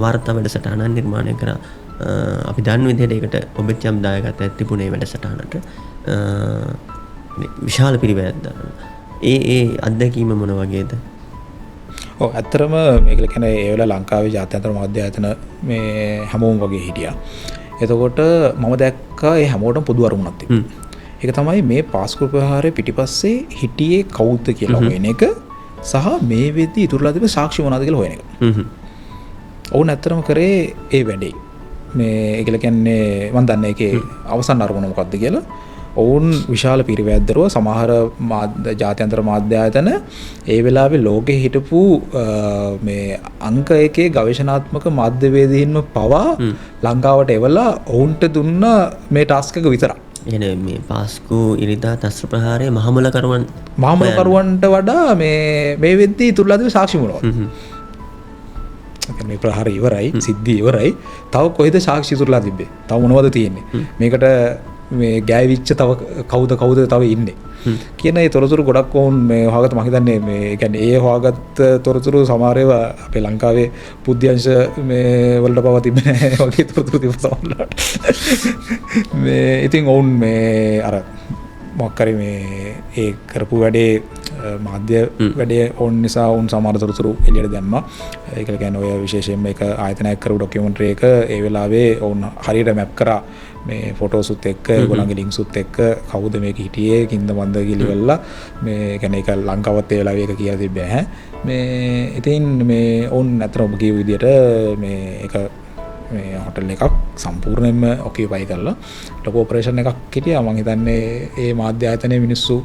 වාර්තා වැඩසටහනක් නිර්මාණය කරා. අපි දන්න විදිහට ඒකට ඔබත් යම් දායකත්වයක් තිබුණේ වැඩසටහනට විශාල පිරිවැයක් දානවා. ඒ අත්දැකීම මොන වගේද? ඔව් ඇත්තටම මේක කියන්නේ ඒ වෙලාව ලංකාවේ ජාත්‍යන්තර මාධ්‍ය ආයතන මේ හැමෝම වගේ හිටියා. එතකොට මම දැක්කා ඒ හැමෝටම පොදු අරමුණක් තිබුණා. ඒක තමයි මේ පාස්කු ප්‍රහාරය පිටිපස්සේ හිටියේ කවුද කියලා හොයන එක සහ මේ වෙද්දී ඉතුරුලා තිබෙන සාක්ෂි මොනවද කියලා හොයන එක. ඔවුන් ඇත්තටම කරේ ඒ වැඩේ. මේ ඒකල කියන්නේ මම දන්නේ ඒකේ අවසන් අරමුණ මොකක්ද කියලා. ඔවුන් විශාල පිරිවැයක් දරුවා සමහර ජාත්‍යන්තර මාධ්‍ය ආයතන ඒ වෙලාවේ ලෝකේ හිටපු මේ අංක 1 ගවේෂණාත්මක මාධ්‍යවේදීන්ව පවා ලංකාවට එවලා ඔවුන්ට දුන්න මේ ටාස්ක් එක විතරයි. එනේ මේ පාස්කු ඉරිදා ත්‍රස්ත ප්‍රහාරයේ මහමුලකරුවන්ට වඩා මේ වෙද්දී ඉතුරුලා තිබෙන සාක්ෂි මොනවද? මේ ප්‍රහාරය ඉවරයි, සිද්ධිය ඉවරයි. තව කොහෙද සාක්ෂි ඉතුරුලා තිබ්බේ? තව මොනවද තියෙන්නේ? මේකට මේ ගෑවිච්ච තව කවුද තව ඉන්නේ කියන ඒ තොරතුරු ගොඩක් වුන් මේ හොයාගත්ත මම හිතන්නේ මේ කියන්නේ ඒ හොයාගත්ත තොරතුරු සමහර ඒවා අපේ ලංකාවේ බුද්ධ්‍යංශ මේ වලට පවා තිබෙන්නේ නැහැ වගේ තොරතුරු තිබුණා සමහරවිට මේ ඉතින් ඔවුන් මේ අර මොකක් හරි මේ ඒ කරපු වැඩේ මාධ්‍ය වැඩේ ඕන් නිසා උන් සමහර තොරතුරු එළියට දැම්මා. ඒක කියන්නේ ඔය විශේෂයෙන්ම එක ආයතනයක් කරපු ડોකියුමන්ටරි එක ඒ වෙලාවේ ඔවුන් හරියට මැප් කරා මේ ෆොටෝසුත් එක්ක ඒගොල්ලන්ගේ ලින්ක්සුත් එක්ක කවුද මේක හිටියේ කින්ද මන්ද කිලිවලා මේ කියන්නේ ඒක ලංකාවත් ඒ වෙලාවේ ඒක කියලා තිබ්බේ නැහැ. මේ ඉතින් මේ ඔවුන් අතර ඔබ කියු විදියට මේ ඒක මේ හොටල් එකක් සම්පූර්ණයෙන්ම ඔකියුපයි කරලා ලොකු ඔපරේෂන් එකක් හිටියා. මම හිතන්නේ ඒ මාධ්‍ය ආයතනයේ මිනිස්සු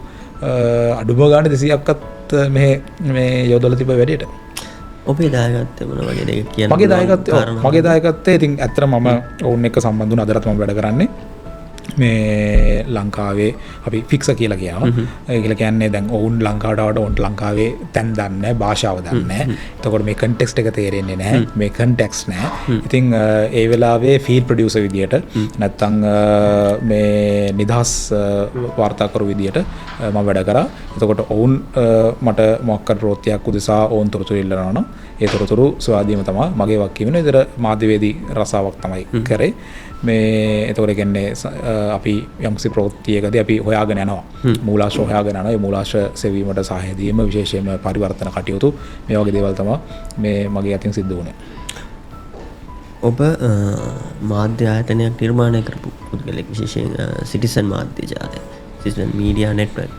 අඩුම ගානේ 200ක්වත් මේ යොදලා තිබ්බ වැඩේට. ඔබේ දායකත්වය මොන වගේ දෙයක් කියන්න? මගේ දායකත්වය ඉතින් ඇත්තට මම ඔවුන් එක්ක සම්බන්ධ වුණ අදටත් මම වැඩ කරන්නේ මේ ලංකාවේ අපි ෆික්ස කියලා කියනවා. ඒ කියලා කියන්නේ දැන් ඔවුන් ලංකාවට ආවට ඔවුන්ට ලංකාවේ තැන් දන්නේ නැහැ, භාෂාව දන්නේ නැහැ. එතකොට මේ කන්ටෙක්ස්ට් එක තේරෙන්නේ නැහැ. මේ කන්ටෙක්ස්ට් නැහැ. ඉතින් ඒ වෙලාවේ ෆීල්ඩ් ප්‍රොඩියුසර් විදියට නැත්තම් මේ නිදහස් වාර්තාකරු විදියට මම වැඩ කරා. එතකොට ඔවුන් මට මොකක් කර ප්‍රෝත්‍යක් උදෙසා ඔවුන් තොරතුරු ඉල්ලනවා නම් ඒ තොරතුරු සොයාදීම තමයි මගේ වක්කීම. විතර මාධ්‍යවේදී රසාවක් තමයි කරේ. මේ එතකොට කියන්නේ අපි යම්කිසි ප්‍රවෘත්තියකදී අපි හොයාගෙන යනවා මූලාශ්‍ර හොයාගෙන යනවා. ඒ මූලාශ්‍ර සෙවීමට සහාය දීම විශේෂයෙන්ම පරිවර්තන කටයුතු මේ වගේ දේවල් තමයි මේ මගේ අතින් සිද්ධ වුණේ. ඔබ මාධ්‍ය ආයතනයක් නිර්මාණය කරපු පුද්ගලෙක් විශේෂයෙන් සිටිසන් මාධ්‍ය ජාලය සිටිසන් මීඩියා නෙට්වර්ක්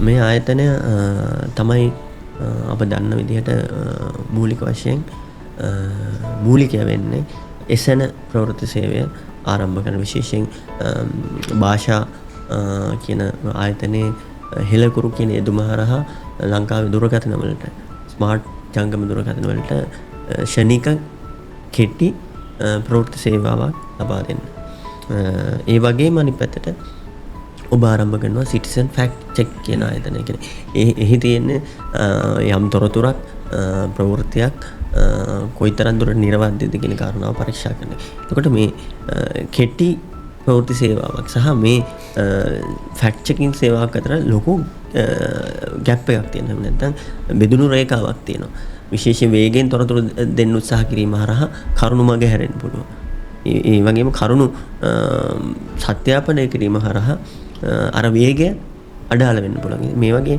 මේ ආයතනය තමයි අප දන්න විදිහට මූලික වශයෙන් මූලිකය වෙන්නේ එසන ප්‍රවෘත්ති සේවය ආරම්භ කරන විශේෂයෙන් භාෂා කියන ආයතනයේ හෙළකුරු කියන යෙදුම හරහා ලංකාවේ දුරකථන වලට ස්මාර්ට් ජංගම දුරකථන වලට ෂණික කෙටි ප්‍රවෘත්ති සේවාවක් ලබා දෙන්න. ඒ වගේම අනිත් පැත්තට ඔබ ආරම්භ කරනවා සිටිසන් ෆැක්ට් චෙක් කියන ආයතනය. කියන්නේ එහි තියෙන යම් තොරතුරක් ප්‍රවෘත්තියක් කොයිතරම් දුරට නිර්වද්‍යද කියන කාරණාව පරීක්ෂා කරනවා. එතකොට මේ කෙටි ප්‍රවෘත්ති සේවාවක් සහ මේ ෆැක්ට් චෙකින් සේවාවක් අතර ලොකු ගැප් එකක් තියෙනවා. නැත්නම් බෙදුණු රේඛාවක් තියෙනවා. විශේෂ වේගයෙන් තොරතුරු දෙන්න උත්සාහ කිරීම හරහා කරුණු මග හැරෙන්න පුළුවන්. ඒ වගේම කරුණු සත්‍යාපනය කිරීම හරහා අර වේගය අඩාල වෙන්න පුළුවන්. මේ වගේ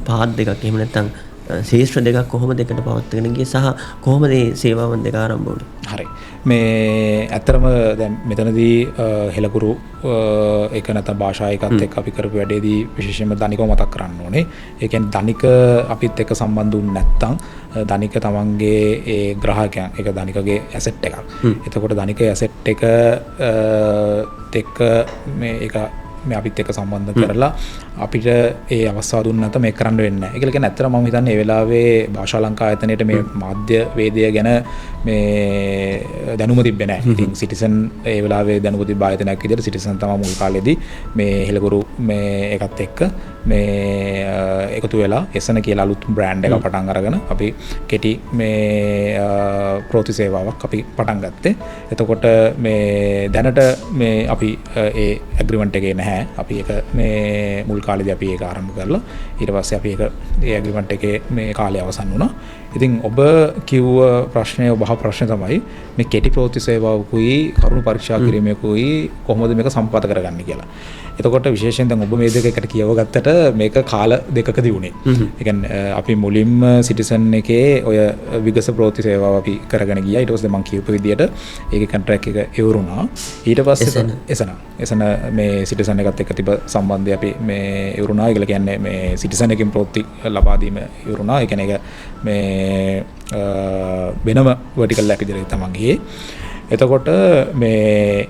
පාත් දෙකක් එහෙම නැත්නම් ශේෂ්ත්‍ර දෙකක් කොහොමද එකට පවත්වාගෙන ගියේ සහ කොහොමද මේ සේවාවන් දෙක ආරම්භ වුනේ? හරි. මේ ඇත්තරම දැන් මෙතනදී හෙළකුරු එක නැත්නම් භාෂා එකත් එක්ක අපි කරපු වැඩේදී විශේෂයෙන්ම ධනිකව මතක් කරන්න ඕනේ. ඒ කියන්නේ ධනික අපිත් එක්ක සම්බන්ධ වුනේ නැත්නම් ධනික තමන්ගේ ඒ ග්‍රාහකයන් ඒක ධනිකගේ ඇසෙට් එකක්. එතකොට ධනිකේ ඇසෙට් එක එක්ක මේ ඒක මේ අපිත් එක්ක සම්බන්ධ කරලා අපිට ඒ අවස්ථාව දුන්න නැත්නම් මේක කරන්න වෙන්නේ නැහැ. ඒක කියන්නේ ඇත්තටම මම හිතන්නේ මේ වෙලාවේ භාෂා ලංකා ආයතනයේට මේ මාධ්‍ය වේදය ගැන මේ දැනුම තිබ්බේ නැහැ. ඉතින් සිටිසන් ඒ වෙලාවේ දැනුම තිබ්බ ආයතනයක් විදිහට සිටිසන් තමයි මුල් කාලේදී මේ හෙළකුරු මේ එකත් එක්ක මේ එකතු වෙලා එසන කියලා අලුත් බ්‍රෑන්ඩ් එකක් පටන් අරගෙන අපි කෙටි මේ ප්‍රවෘත්ති සේවාවක් අපි පටන් ගත්තේ. එතකොට මේ දැනට මේ අපි ඒ ඇග්‍රීමන්ට් එකේ නැහැ. අපි ඒක මේ මුල් කාලේදී අපි ඒක ආරම්භ කරලා ඊට පස්සේ අපි ඒක ඒ ඇග්‍රීමන්ට් එකේ මේ කාලය අවසන් වුණා. ඉතින් ඔබ කිව්ව ප්‍රශ්නය ඔබ අහ ප්‍රශ්නේ තමයි මේ කෙටි ප්‍රවෘත්ති සේවාවකුයි කරුණු පරීක්ෂා කිරීමකුයි කොහොමද මේක සම්පාද කරගන්නේ කියලා. එතකොට විශේෂයෙන් දැන් ඔබ මේ දෙක එකට කියව ගත්තට මේක කාල දෙකකදී උනේ. ඒ කියන්නේ අපි මුලින්ම සිටිසන් එකේ ඔය විගස ප්‍රවෘත්ති සේවාව අපි කරගෙන ගියා. ඊට පස්සේ මම කියපු විදියට ඒකේ කොන්ට්‍රැක්ට් එක ඉවරුණා. ඊට පස්සේ එසන මේ සිටිසන් එකත් එක්ක තිබ්බ සම්බන්ධය අපි මේ ඉවරුණා. ඒකල කියන්නේ මේ සිටිසන් එකකින් ප්‍රවෘත්ති ලබා දීම ඉවරුණා. ඒ කියන්නේ ඒක මේ වෙනම වර්ටිකල් එකක් විදිහට තමයි ගියේ. එතකොට මේ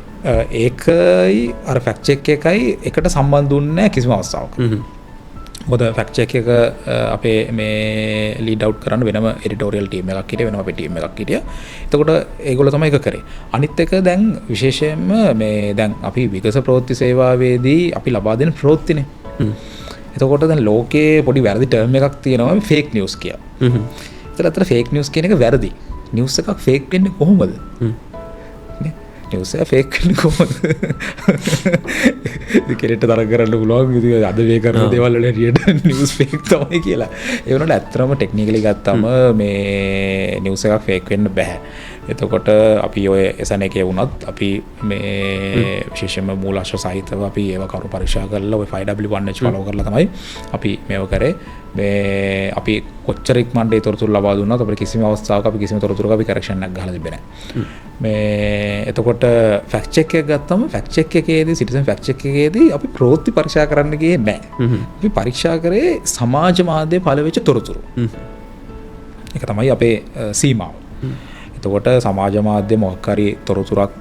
ඒකයි අර ෆැක්ට් චෙක් එකයි එකට සම්බන්ධ දුන්නේ කිසිම අවස්ථාවක. මොකද ෆැක්ට් චෙක් එක අපේ මේ ලීඩ් අවුට් කරන්න වෙනම එඩිටෝරියල් ටීම් එකක් හිටියා, වෙනම අපේ ටීම් එකක් හිටියා. එතකොට ඒගොල්ලෝ තමයි ඒක කරේ. අනිත් එක දැන් විශේෂයෙන්ම මේ දැන් අපි විගස ප්‍රවෘත්ති සේවාවේදී අපි ලබා දෙන ප්‍රවෘත්තිනේ. එතකොට දැන් ලෝකේ පොඩි වැරදි ටර්ම් එකක් තියෙනවා ෆේක් නිවුස් කියලා. ඒතර අතර ෆේක් නිවුස් කියන එක වැරදි. නිවුස් එකක් ෆේක් වෙන්නේ කොහොමද? නිවුස් එක ෆේක් වෙන්නේ කොහොමද? ඉතින් කෙනෙක්ට තරඟ කරන්න පුළුවන් ඉතින් අද මේ කරන දේවල් වල රියඩ් නිවුස් ෆේක් තමයි කියලා. ඒ වුණාට ඇත්තටම ටෙක්නිකලි ගත්තාම මේ නිවුස් එකක් ෆේක් වෙන්න බෑ. එතකොට අපි ඔය එසන එකේ වුණත් අපි මේ විශේෂයෙන්ම මූලාශ්‍ර සහිතව අපි ඒව කරු පරීක්ෂා කරලා ඔය 5W1H ෆලෝ කරලා තමයි අපි මේව කරේ. මේ අපි කොච්චර ඉක්මනට ඒ තොරතුරු ලබා දුන්නත් අපිට කිසිම අවස්ථාවක අපි කිසිම තොරතුරක අපි කරෙක්ෂන් එකක් ගහලා තිබෙන්නේ නැහැ. මේ එතකොට ෆැක්ට් චෙක් එක ගත්තම ෆැක්ට් චෙක් එකේදී සිටිසන් ෆැක්ට් චෙක් එකේදී අපි ප්‍රවෘත්ති පරීක්ෂා කරන්න ගියේ නැහැ. අපි පරීක්ෂා කරේ සමාජ මාධ්‍ය පළ වෙච්ච තොරතුරු. ඒක තමයි අපේ සීමාව. එතකොට සමාජ මාධ්‍ය මොකක් හරි තොරතුරක්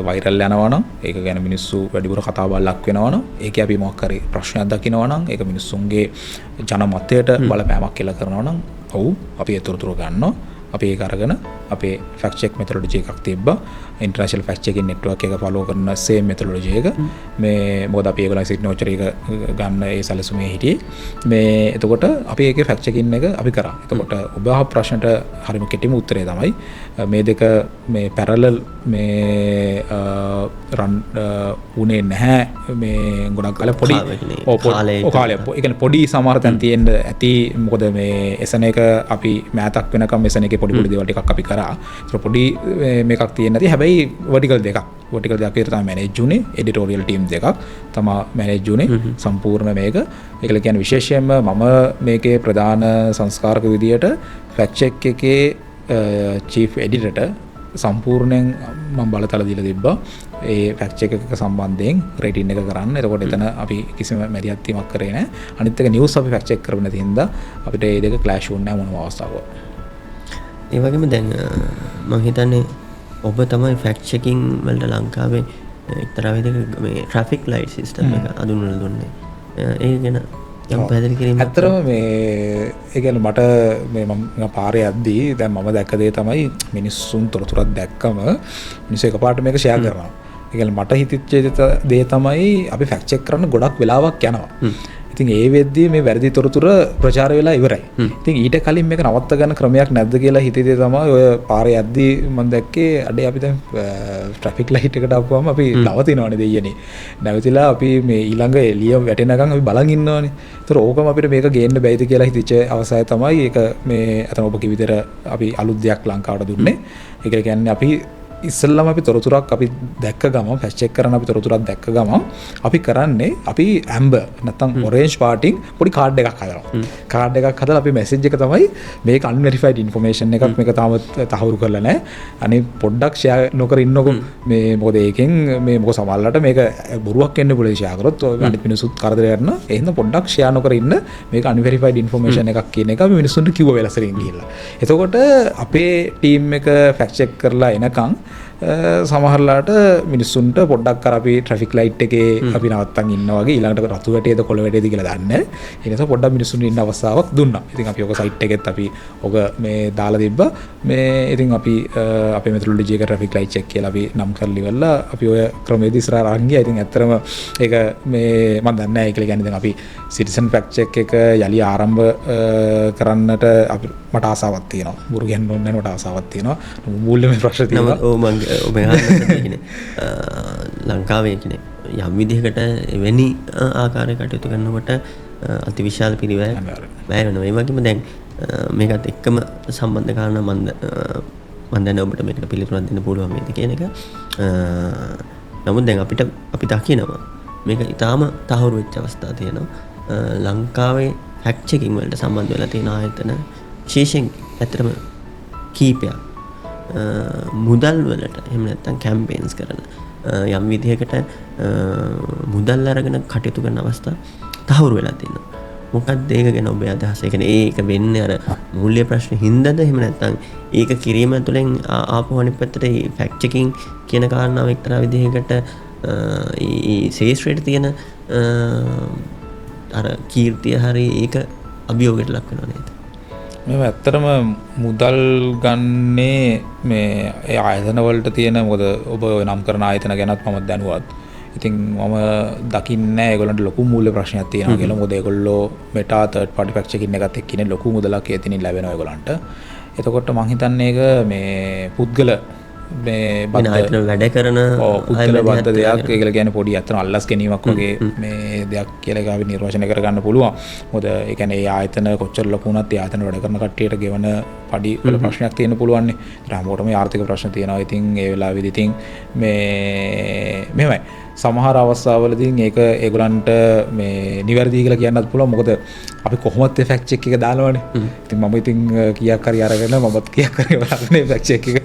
වෛරල් යනවා නම් ඒක ගැන මිනිස්සු වැඩිපුර කතා බහට ලක් වෙනවා නම් ඒකේ අපි මොකක් හරි ප්‍රශ්නයක් දකිනවා නම් ඒක මිනිස්සුන්ගේ ජනමතයට බලපෑමක් කියලා කරනවා නම් ඔව් අපි ඒ තොරතුරු ගන්නවා. අපි ඒක අරගෙන අපේ ෆැක්ට් චෙක් මෙතොඩොලොජි එකක් තිබ්බා. ඉන්ටර්නැෂනල් ෆැක්ට් චෙකින් නෙට්වර්ක් එක ෆලෝ කරන සේම් මෙතොඩොලොජි එක. මේ මොකද අපි ඒගොල්ලන් සිග්නේචර් එක ගන්න ඒ සැලසුමේ හිටියේ. මේ එතකොට අපි ඒකේ ෆැක්ට් චෙකින් එක අපි කරා. එතකොට ඔබ අහ ප්‍රශ්නට හරිම කෙටිම උත්තරය තමයි මේ දෙක මේ පැරලල් මේ රන් උනේ නැහැ. මේ ගොඩක් කාලේ පොඩි කාලේ ඒ කියන්නේ පොඩි සමහර තැන් තියෙන්න ඇති. මොකද මේ එසන එක අපි මෑතක් වෙනකම් එසන එකේ පොඩි දේවල් ටිකක් අපි කරා. ඒක පොඩි මේකක් තියෙන නැති. හැබැයි වර්ටිකල් දෙකක්. වර්ටිකල් දෙකක් විතර තමයි මැනේජ් උනේ. එඩිටෝරියල් ටීම් දෙකක් තමයි මැනේජ් උනේ සම්පූර්ණ මේක. ඒකල කියන්නේ විශේෂයෙන්ම මම මේකේ ප්‍රධාන සංස්කාරක විදියට ෆැක්ට් චෙක් එකේ චීෆ් එඩිටර්ට සම්පූර්ණයෙන් මම බලතල දීලා තිබ්බා. ඒ ෆැක්ට් චෙක් එක සම්බන්ධයෙන් රේටින් එක කරන්න. එතකොට එතන අපි කිසිම මැදිහත් වීමක් කරේ නැහැ. අනිත් එක නිවුස් අපි ෆැක්ට් චෙක් කරපු නැති හින්දා අපිට මේ දෙක ක්ලෑෂ් වුණේ නැහැ මොනම අවස්ථාවක. ඒ වගේම දැන් මම හිතන්නේ ඔබ තමයි ෆැක්ට් චෙකින් වලට ලංකාවේ එක්තරා විදිහක මේ ට්‍රැෆික් ලයිට් සිස්ටම් එක අඳුන්වලා දුන්නේ. ඒ ගැන යම් පැහැදිලි කිරීමක්. ඇත්තටම මේ ඒ කියන්නේ මට මේ මම පාරේ යද්දී දැන් මම දැක්ක දේ තමයි මිනිස්සුන් තොරතුරක් දැක්කම මිනිස්සු එකපාරට මේක ෂෙයා කරනවා. ඒ කියන්නේ මට හිතෙච්ච දේ තමයි අපි ෆැක්ට් චෙක් කරන්න ගොඩක් වෙලාවක් යනවා. ඉතින් ඒ වෙද්දී මේ වැරදි තොරතුර ප්‍රචාර වෙලා ඉවරයි. ඉතින් ඊට කලින් මේක නවත්ත ගන්න ක්‍රමයක් නැද්ද කියලා හිතේදී තමයි ඔය පාරේ යද්දී මම දැක්කේ අඩේ අපි දැන් ට්‍රැෆික් ලයිට් එකට ආපුවම අපි නවතිනවනේ දෙයියනේ. නැවතිලා අපි මේ ඊළඟ එළිය වැටෙනකන් අපි බලන් ඉන්නවනේ. ඒතර ඕකම අපිට මේක ගේන්න බැයිද කියලා හිතෙච්ච අවසරය තමයි ඒක මේ අතන ඔබ කිවි විතර අපි අලුත් දෙයක් ලංකාවට දුන්නේ. ඒක කියන්නේ අපි ඉස්සෙල්ලාම අපි තොරතුරක් අපි දැක්ක ගමන් ෆැක්ට් චෙක් කරන අපි තොරතුරක් දැක්ක ගමන් අපි කරන්නේ අපි ඇම්බර් නැත්නම් ඔරෙන්ජ් පාටින් පොඩි කාඩ් එකක් හදනවා. කාඩ් එකක් හදලා අපි මැසේජ් එක තමයි මේක අන්වෙරිෆයිඩ් ඉන්ෆර්මේෂන් එකක් මේක තාම තහවුරු කරලා නැහැ. අනේ පොඩ්ඩක් ෂෙයා නොකර ඉන්නකො මේ මොකද ඒකෙන් මේ මොකද සමහරවිට මේක බොරුවක් වෙන්න පුළුවන් ෂෙයා කරොත් ඔය අනිත් මිනිස්සුත් කරදරයක් කරනවා. ඒ හින්දා පොඩ්ඩක් ෂෙයා නොකර ඉන්න මේක අන්වෙරිෆයිඩ් ඉන්ෆර්මේෂන් එකක් කියන එක අපි මිනිස්සුන්ට කිව්ව වෙලසරින් ගිහිල්ලා. එතකොට අපේ ටීම් එක ෆැක්ට් චෙක් කරලා එනකන් සමහරලාට මිනිස්සුන්ට පොඩ්ඩක් කර අපි ට්‍රැෆික් ලයිට් එකේ අපි නවත්තන් ඉන්නවා වගේ ඊළඟට රතු වැටේද කොළ වැටේද කියලා දන්නේ නැහැ. ඒ නිසා පොඩ්ඩක් මිනිස්සුන්ට ඉන්න අවස්ථාවක් දුන්නා. ඉතින් අපි ඔක සයිට් එකෙත් අපි ඔක මේ දාලා තිබ්බා. මේ ඉතින් අපි අපේ මෙතොඩොලොජි එක ට්‍රැෆික් ලයිට් චෙක් කියලා අපි නම් කරලා ඉවරලා අපි ඔය ක්‍රමයේදී ඉස්සරහට අරන් ගියා. ඉතින් ඇත්තටම ඒක මේ මම දන්නේ නැහැ ඒක කියන්නේ දැන් අපි සිටිසන් ෆැක්ට් චෙක් එක යලි ආරම්භ කරන්නට අපි මට ආසාවක් තියෙනවා. බුරු කියන්න ඕනේ නැහැ මට ආසාවක් තියෙනවා. මූල්‍යමය ප්‍රශ්න තියෙනවා. ඔව් මම ඔබ ලංකාවේ කියන්නේ යම් විදිහකට එවැනි ආකාරයක කටයුතු කරනකොට අතිවිශාල පිරිවැයක් වැය වෙනවා. ඒ වගේම දැන් මේකත් එක්කම සම්බන්ධ කාරණා මම දැන් ඔබට මේකට පිළිතුරක් දෙන්න පුළුවන් මේක කියන එක. නමුත් දැන් අපි දකිනවා මේක ඊටාම තහවුරු වෙච්ච අවස්ථා තියෙනවා. ලංකාවේ ෆැක්ට් චෙකින් වලට සම්බන්ධ වෙලා තියෙන ආයතන විශේෂයෙන් ඇත්තටම කීපයක් මුදල් වලට එහෙම නැත්නම් කැම්පේන්ස් කරන යම් විදිහකට මුදල් අරගෙන කටයුතු කරන අවස්ථා තහවුරු වෙලා තියෙනවා. මොකක්ද ඒක ගැන ඔබේ අදහස? ඒ කියන්නේ ඒක වෙන්නේ අර මූල්‍ය ප්‍රශ්න හින්දාද එහෙම නැත්නම් ඒක කිරීම තුළින් ආපහු අනිත් පැත්තට මේ ෆැක්ට් චෙකින් කියන කාරණාව එක්තරා විදිහකට ඒ ශේෂ්ත්‍රයට තියෙන අර කීර්තිය හරිය ඒක අභියෝගයට ලක් වෙනවා නේද? මේ ඇත්තටම මුදල් ගන්නේ මේ ඒ ආයතන වලට තියෙන මොකද ඔබ නම් කරන ආයතන ගැනත් මම දැනුවත්. ඉතින් මම දකින්නේ ඒගොල්ලන්ට ලොකු මූල්‍ය ප්‍රශ්නයක් තියෙනවා කියලා. මොකද ඒගොල්ලෝ Meta third party fact check-in එකත් එක්ක ඉන්නේ ලොකු මුදලක් එතනින් ලැබෙනවා ඒගොල්ලන්ට. එතකොට මම හිතන්නේ ඒක මේ පුද්ගල මේ වෙන ආයතන වැඩ කරන පුද්ගල බද්ධ දෙයක් කියලා කියන්නේ පොඩි අතන අල්ලස් ගැනීමක් වගේ මේ දෙයක් කියලා අපි නිර්වචනය කරගන්න පුළුවන්. මොකද ඒ කියන්නේ ඒ ආයතන කොච්චර ලොකු වුණත් ඒ ආයතන වැඩ කරන කට්ටියට ගෙවන පඩි වල ප්‍රශ්නයක් තියෙන්න පුළුවන් නේ. හැමෝටම ආර්ථික ප්‍රශ්න තියෙනවා. ඉතින් ඒ වෙලාවෙදි ඉතින් මේ මෙහෙමයි. සමහර අවස්ථාවලදී ඒක ඒගොල්ලන්ට මේ නිවැරදි කියලා කියන්නත් පුළුවන්. මොකද අපි කොහොමත් ඒ ෆැක්ට් චෙක් එක දානවනේ. ඉතින් මම ඉතින් කීයක් හරි අරගෙන මමත් කීයක් හරි බලන්නේ ෆැක්ට් චෙක් එක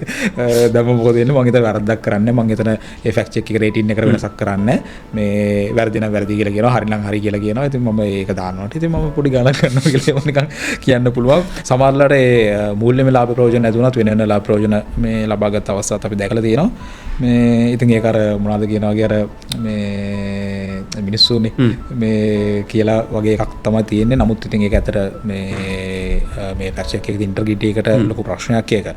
දැම්ම මොකද වෙන්නේ මම හිතන වැරද්දක් කරන්නේ මම හිතන ඒ ෆැක්ට් චෙක් එක රේටින් එක වෙනසක් කරන්නේ මේ වැරදි නම් වැරදි කියලා කියනවා හරි නම් හරි කියලා කියනවා. ඉතින් මම ඒක දානවා. ඉතින් මම පොඩි ගණන් කරනවා කියලා මම නිකන් කියන්න පුළුවන්. සමහරවිට ඒ මූල්‍යමය ලාභ ප්‍රයෝජන නැතුණත් වෙන වෙන ලාභ ප්‍රයෝජන මේ ලබාගත් අවස්ථාත් අපි දැකලා තියෙනවා. මේ ඉතින් ඒක අර මොනවද කියනවා වගේ අර මේ මිනිස්සුනේ මේ කියලා වගේ එකක් තමයි තියෙන්නේ. නමුත් ඉතින් ඒක ඇත්තට මේ ෆැක්ට් චෙක් එකේ ඉන්ටර්ග්‍රිටි එකට ලොකු ප්‍රශ්නයක් ඒක.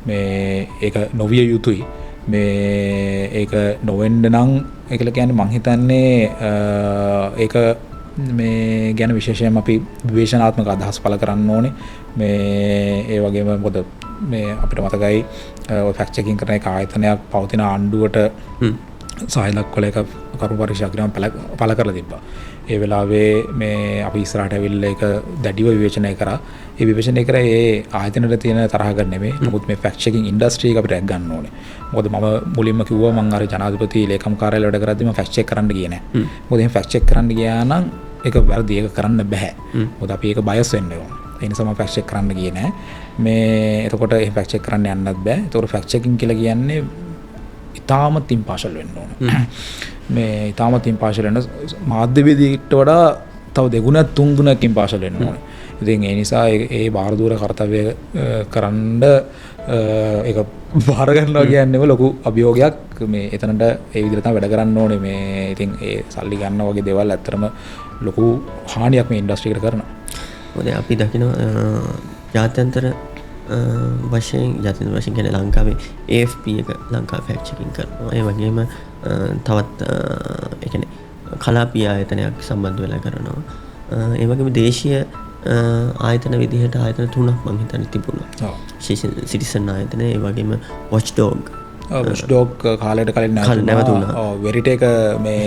මේ ඒක නොවිය යුතුයි. මේ ඒක නොවෙන්න නම් ඒකල කියන්නේ මං හිතන්නේ ඒක මේ ගැන විශේෂයෙන්ම අපි විවේචනාත්මක අදහස් පළ කරන්න ඕනේ. මේ ඒ වගේම මොකද මේ අපිට මතකයි ඔය ෆැක්ට් චෙකින් කරන එක ආයතනයක් පවතින ආණ්ඩුවට සායලක් වල එක කරුණු පරීක්ෂා කිරීම පළ කරලා තිබ්බා. ඒ වෙලාවේ මේ අපි ඉස්සරහට ඇවිල්ලා ඒක දැඩිව විවේචනය කරා. ඒ විවේචනය කරා ඒ ආයතනවල තියෙන තරහ ගන්න නෙමෙයි. නමුත් මේ ෆැක්ට් චෙකින් ඉන්ඩස්ට්‍රි එක අපිට රැක් ගන්න ඕනේ. මොකද මම මුලින්ම කිව්වා මම අර ජනාධිපති ලේකම් කාර්යාලය වැඩ කරද්දී මම ෆැක්ට් චෙක් කරන්න ගියේ නැහැ. මොකද එහෙනම් ෆැක්ට් චෙක් කරන්න ගියා නම් ඒක වැරදි ඒක කරන්න බෑ. මොකද අපි ඒක බයස් වෙන්න ඕන. ඒ නිසා මම ෆැක්ට් චෙක් කරන්න ගියේ නැහැ. මේ එතකොට ඒ ෆැක්ට් චෙක් කරන්න යන්නත් බෑ. එතකොට ෆැක්ට් චෙකින් කියලා කියන්නේ ඉතාමත් ඉම්පාර්ෂල් වෙන්න ඕන. මේ ඉතාමත් ඉම්පාර්ෂල් වෙන මාධ්‍යවේදීන්ට වඩා තව දෙගුණක් තුන් ගුණක් ඉම්පාර්ෂල් වෙන්න ඕන. ඉතින් ඒ නිසා ඒ බාරදූර කාර්යය කරන්න ඒක බාර ගන්නවා කියන්නේ ලොකු අභියෝගයක්. මේ එතනට ඒ විදිහට තමයි වැඩ කරන්න ඕනේ. මේ ඉතින් ඒ සල්ලි ගන්න වගේ දේවල් ඇත්තටම ලොකු හානියක් මේ ඉන්ඩස්ට්‍රි එකට කරනවා. මොකද අපි දකිනවා ජාත්‍යන්තර වශයෙන් ජාත්‍යන්තර වශයෙන් කියන්නේ ලංකාවේ AFP එක ලංකා ෆැක්ට් චෙකින් කරනවා. ඒ වගේම තවත් ඒ කියන්නේ කලාපීය ආයතනයක් සම්බන්ධ වෙලා කරනවා. ඒ වගේම දේශීය ආයතන විදිහට ආයතන තුනක් මම හිතන්නේ තිබුණා. සිටිසන් ආයතන ඒ වගේම වොච්ඩොග් වොච්ඩොග් කාලයට කලින් නැවතුණා. ඔව් වෙරිටේක මේ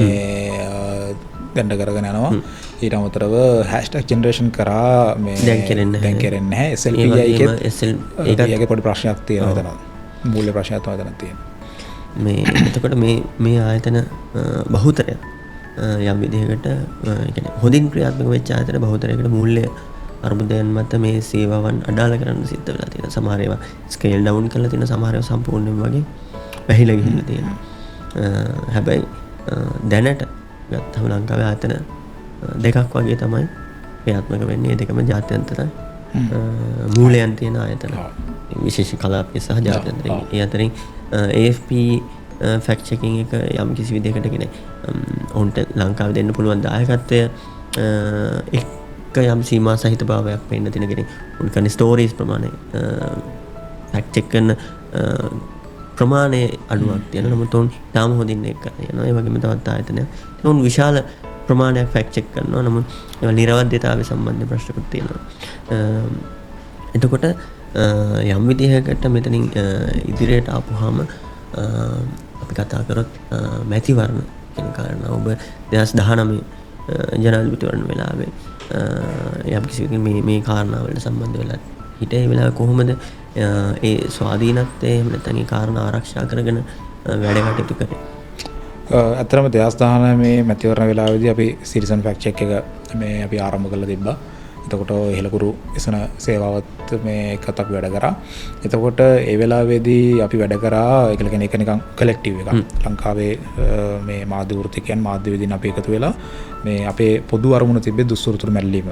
ගණ්ඩ කරගෙන යනවා. ඊට අමතරව හැෂ්ටැග් ජෙනරේෂන් කරා මේ දැන් කරන්නේ නැහැ. SLP එකේ පොඩි ප්‍රශ්නයක් තියෙනවා එතන. මූල්‍ය ප්‍රශ්නයක් තමයි එතන තියෙන්නේ. මේ එතකොට මේ ආයතන බහුතරය යම් විදිහකට කියන්නේ හොඳින් ක්‍රියාත්මක වෙච්ච ආයතන බහුතරයකට මූල්‍ය අර්බුදයන් මත මේ සේවාවන් අඩාල කරන්න සිද්ධ වෙලා තියෙනවා. සමහර ඒවා ස්කේල් ඩවුන් කරලා තියෙනවා. සමහර ඒවා සම්පූර්ණයෙන්ම වගේ වැහිලා ගිහිල්ලා තියෙනවා. හැබැයි දැනට ගත්තම ලංකාවේ ආයතන දෙකක් වගේ තමයි ක්‍රියාත්මක වෙන්නේ. දෙකම ජාත්‍යන්තර මූලයන් තියෙන ආයතන. විශේෂ කලාපීය සහ ජාත්‍යන්තර. ඒ අතරින් AFP ෆැක්ට් චෙකින් එක යම් කිසි විදිහකට කියන්නේ ඔවුන්ට ලංකාවේ දෙන්න පුළුවන් දායකත්වය එක්ක යම් සීමා සහිත භාවයක් වෙන්න තියෙන කෙනෙක් උන් කරන ස්ටෝරීස් ප්‍රමාණය ෆැක්ට් චෙක් කරන ප්‍රමාණය අඩුවක් තියෙනවා. නමුත් උන් තාම හොඳින් ඒක කරනවා. ඒ වගේම තවත් ආයතනයක්. උන් විශාල ප්‍රමාණයක් ෆැක්ට් චෙක් කරනවා. නමුත් ඒවා නිර්වද්‍යතාවය සම්බන්ධ ප්‍රශ්නකුත් තියෙනවා. එතකොට යම් විදිහකට මෙතනින් ඉදිරියට ආපුවාම අපි කතා කරොත් මැතිවරණ කියන කාරණා ඔබ 2019 ජනාධිපතිවරණ වෙලාවේ යම් කිසි මේ කාරණා වලට සම්බන්ධ වෙලා හිටියේ. ඒ වෙලාවේ කොහොමද ඒ ස්වාධීනත්වය එහෙම නැත්නම් ඒ කාරණා ආරක්ෂා කරගෙන වැඩ කටයුතු කරේ? ඇත්තටම 2019 මේ මැතිවරණ වෙලාවේදී අපි සිටිසන් ෆැක්ට් චෙක් එක මේ අපි ආරම්භ කරලා තිබ්බා. එතකොට හෙළකුරු එසන සේවාවත් මේ එකත් අපි වැඩ කරා. එතකොට ඒ වෙලාවේදී අපි වැඩ කරා ඒක කියන්නේ එක නිකන් කලෙක්ටිව් එකක්. ලංකාවේ මේ මාධ්‍ය වෘත්තිකයන් මාධ්‍යවේදීන් අපි එකතු වෙලා මේ අපේ පොදු අරමුණ තිබ්බේ දුස්සුරුතුරු මැල්ලීම.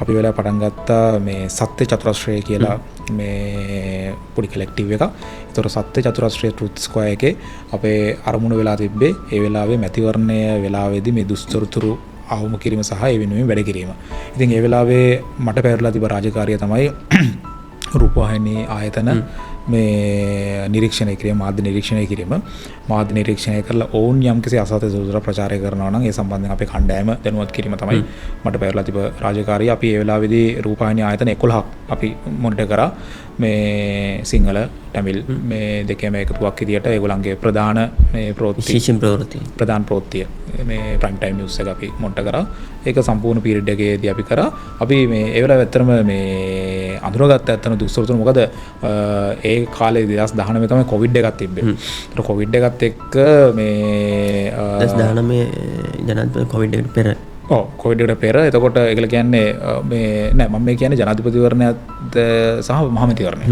අපි වෙලාව පටන් ගත්තා මේ සත්‍ය චතුරස්‍රය කියලා මේ පොඩි කලෙක්ටිව් එකක්. ඒතර සත්‍ය චතුරස්‍රය ට්‍රුත් ස්ක්වයර් එකේ අපේ අරමුණ වෙලා තිබ්බේ ඒ වෙලාවේ මැතිවරණය වෙලාවේදී මේ දුස්තරුතුරු අවම කිරීම සහ ඒ වෙනුවෙන් වැඩ කිරීම. ඉතින් ඒ වෙලාවේ මට පැවරලා තිබ්බ රාජකාරිය තමයි රූපවාහිනී ආයතන මේ නිරීක්ෂණය කිරීම, මාධ්‍ය නිරීක්ෂණය කිරීම. මාධ්‍ය නිරීක්ෂණය කරලා ඕන් යම්කිසි අසත්‍ය සූත්‍ර ප්‍රචාරය කරනවා නම් ඒ සම්බන්ධයෙන් අපේ කණ්ඩායම දැනුවත් කිරීම තමයි මට පැවරලා තිබ්බ රාජකාරිය. අපි ඒ වෙලාවේදී රූපවාහිනී ආයතන 11ක් අපි මොනිටර් කරා. මේ සිංහල ටැමිල් මේ දෙකම එකතුවක් විදියට ඒගොල්ලන්ගේ ප්‍රධාන මේ ප්‍රධාන ප්‍රවෘත්තිය මේ ප්‍රයිම් ටයිම් නිවුස් එක අපි මොන්ට කරා. ඒක සම්පූර්ණ පීරියඩ් එකේදී අපි කරා. අපි මේ ඒ වෙලාව ඇත්තටම මේ අඳුරගත්ත ඇත්තම දුස්සරතුන මොකද ඒ කාලේ 2019 තමයි කොවිඩ් එකක් තිබ්බේ. ඒතර කොවිඩ් එකත් එක්ක මේ 2019 ජනාධිපති කොවිඩ් එකට පෙර කොවිඩ් එකට පෙර එතකොට ඒකල කියන්නේ මේ නෑ මම මේ කියන්නේ ජනාධිපතිවරණයත් සහ මහමැතිවරණය.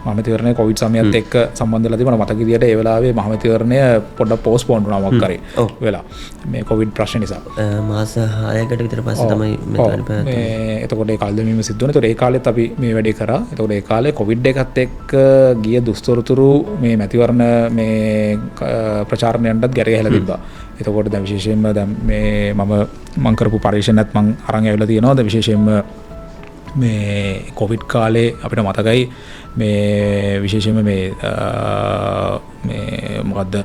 මහමැතිවරණය කොවිඩ් සමයත් එක්ක සම්බන්ධ වෙලා තිබුණා. මතක විදියට ඒ වෙලාවේ මහමැතිවරණය පොඩ්ඩක් පෝස්ට්පෝන් වුණා මොකක් කරේ වෙලා මේ කොවිඩ් ප්‍රශ්න නිසා. මාස 6කට විතර පස්සේ තමයි මේ එතකොට ඒ කල්දමීම සිද්ධ වුණා. ඒතකොට ඒ කාලෙත් අපි මේ වැඩේ කරා. එතකොට ඒ කාලේ කොවිඩ් එකත් එක්ක ගිය දුස්තරතුරු මේ මැතිවරණ මේ ප්‍රචාරණයන්ටත් ගැට ගැහිලා තිබ්බා. එතකොට දැන් විශේෂයෙන්ම දැන් මේ මම කරපු පරීක්ෂණයත් මම අරන් ඇවිල්ලා තියෙනවා. දැන් විශේෂයෙන්ම මේ කොවිඩ් කාලේ අපිට මතකයි මේ විශේෂයෙන්ම මේ මොකද්ද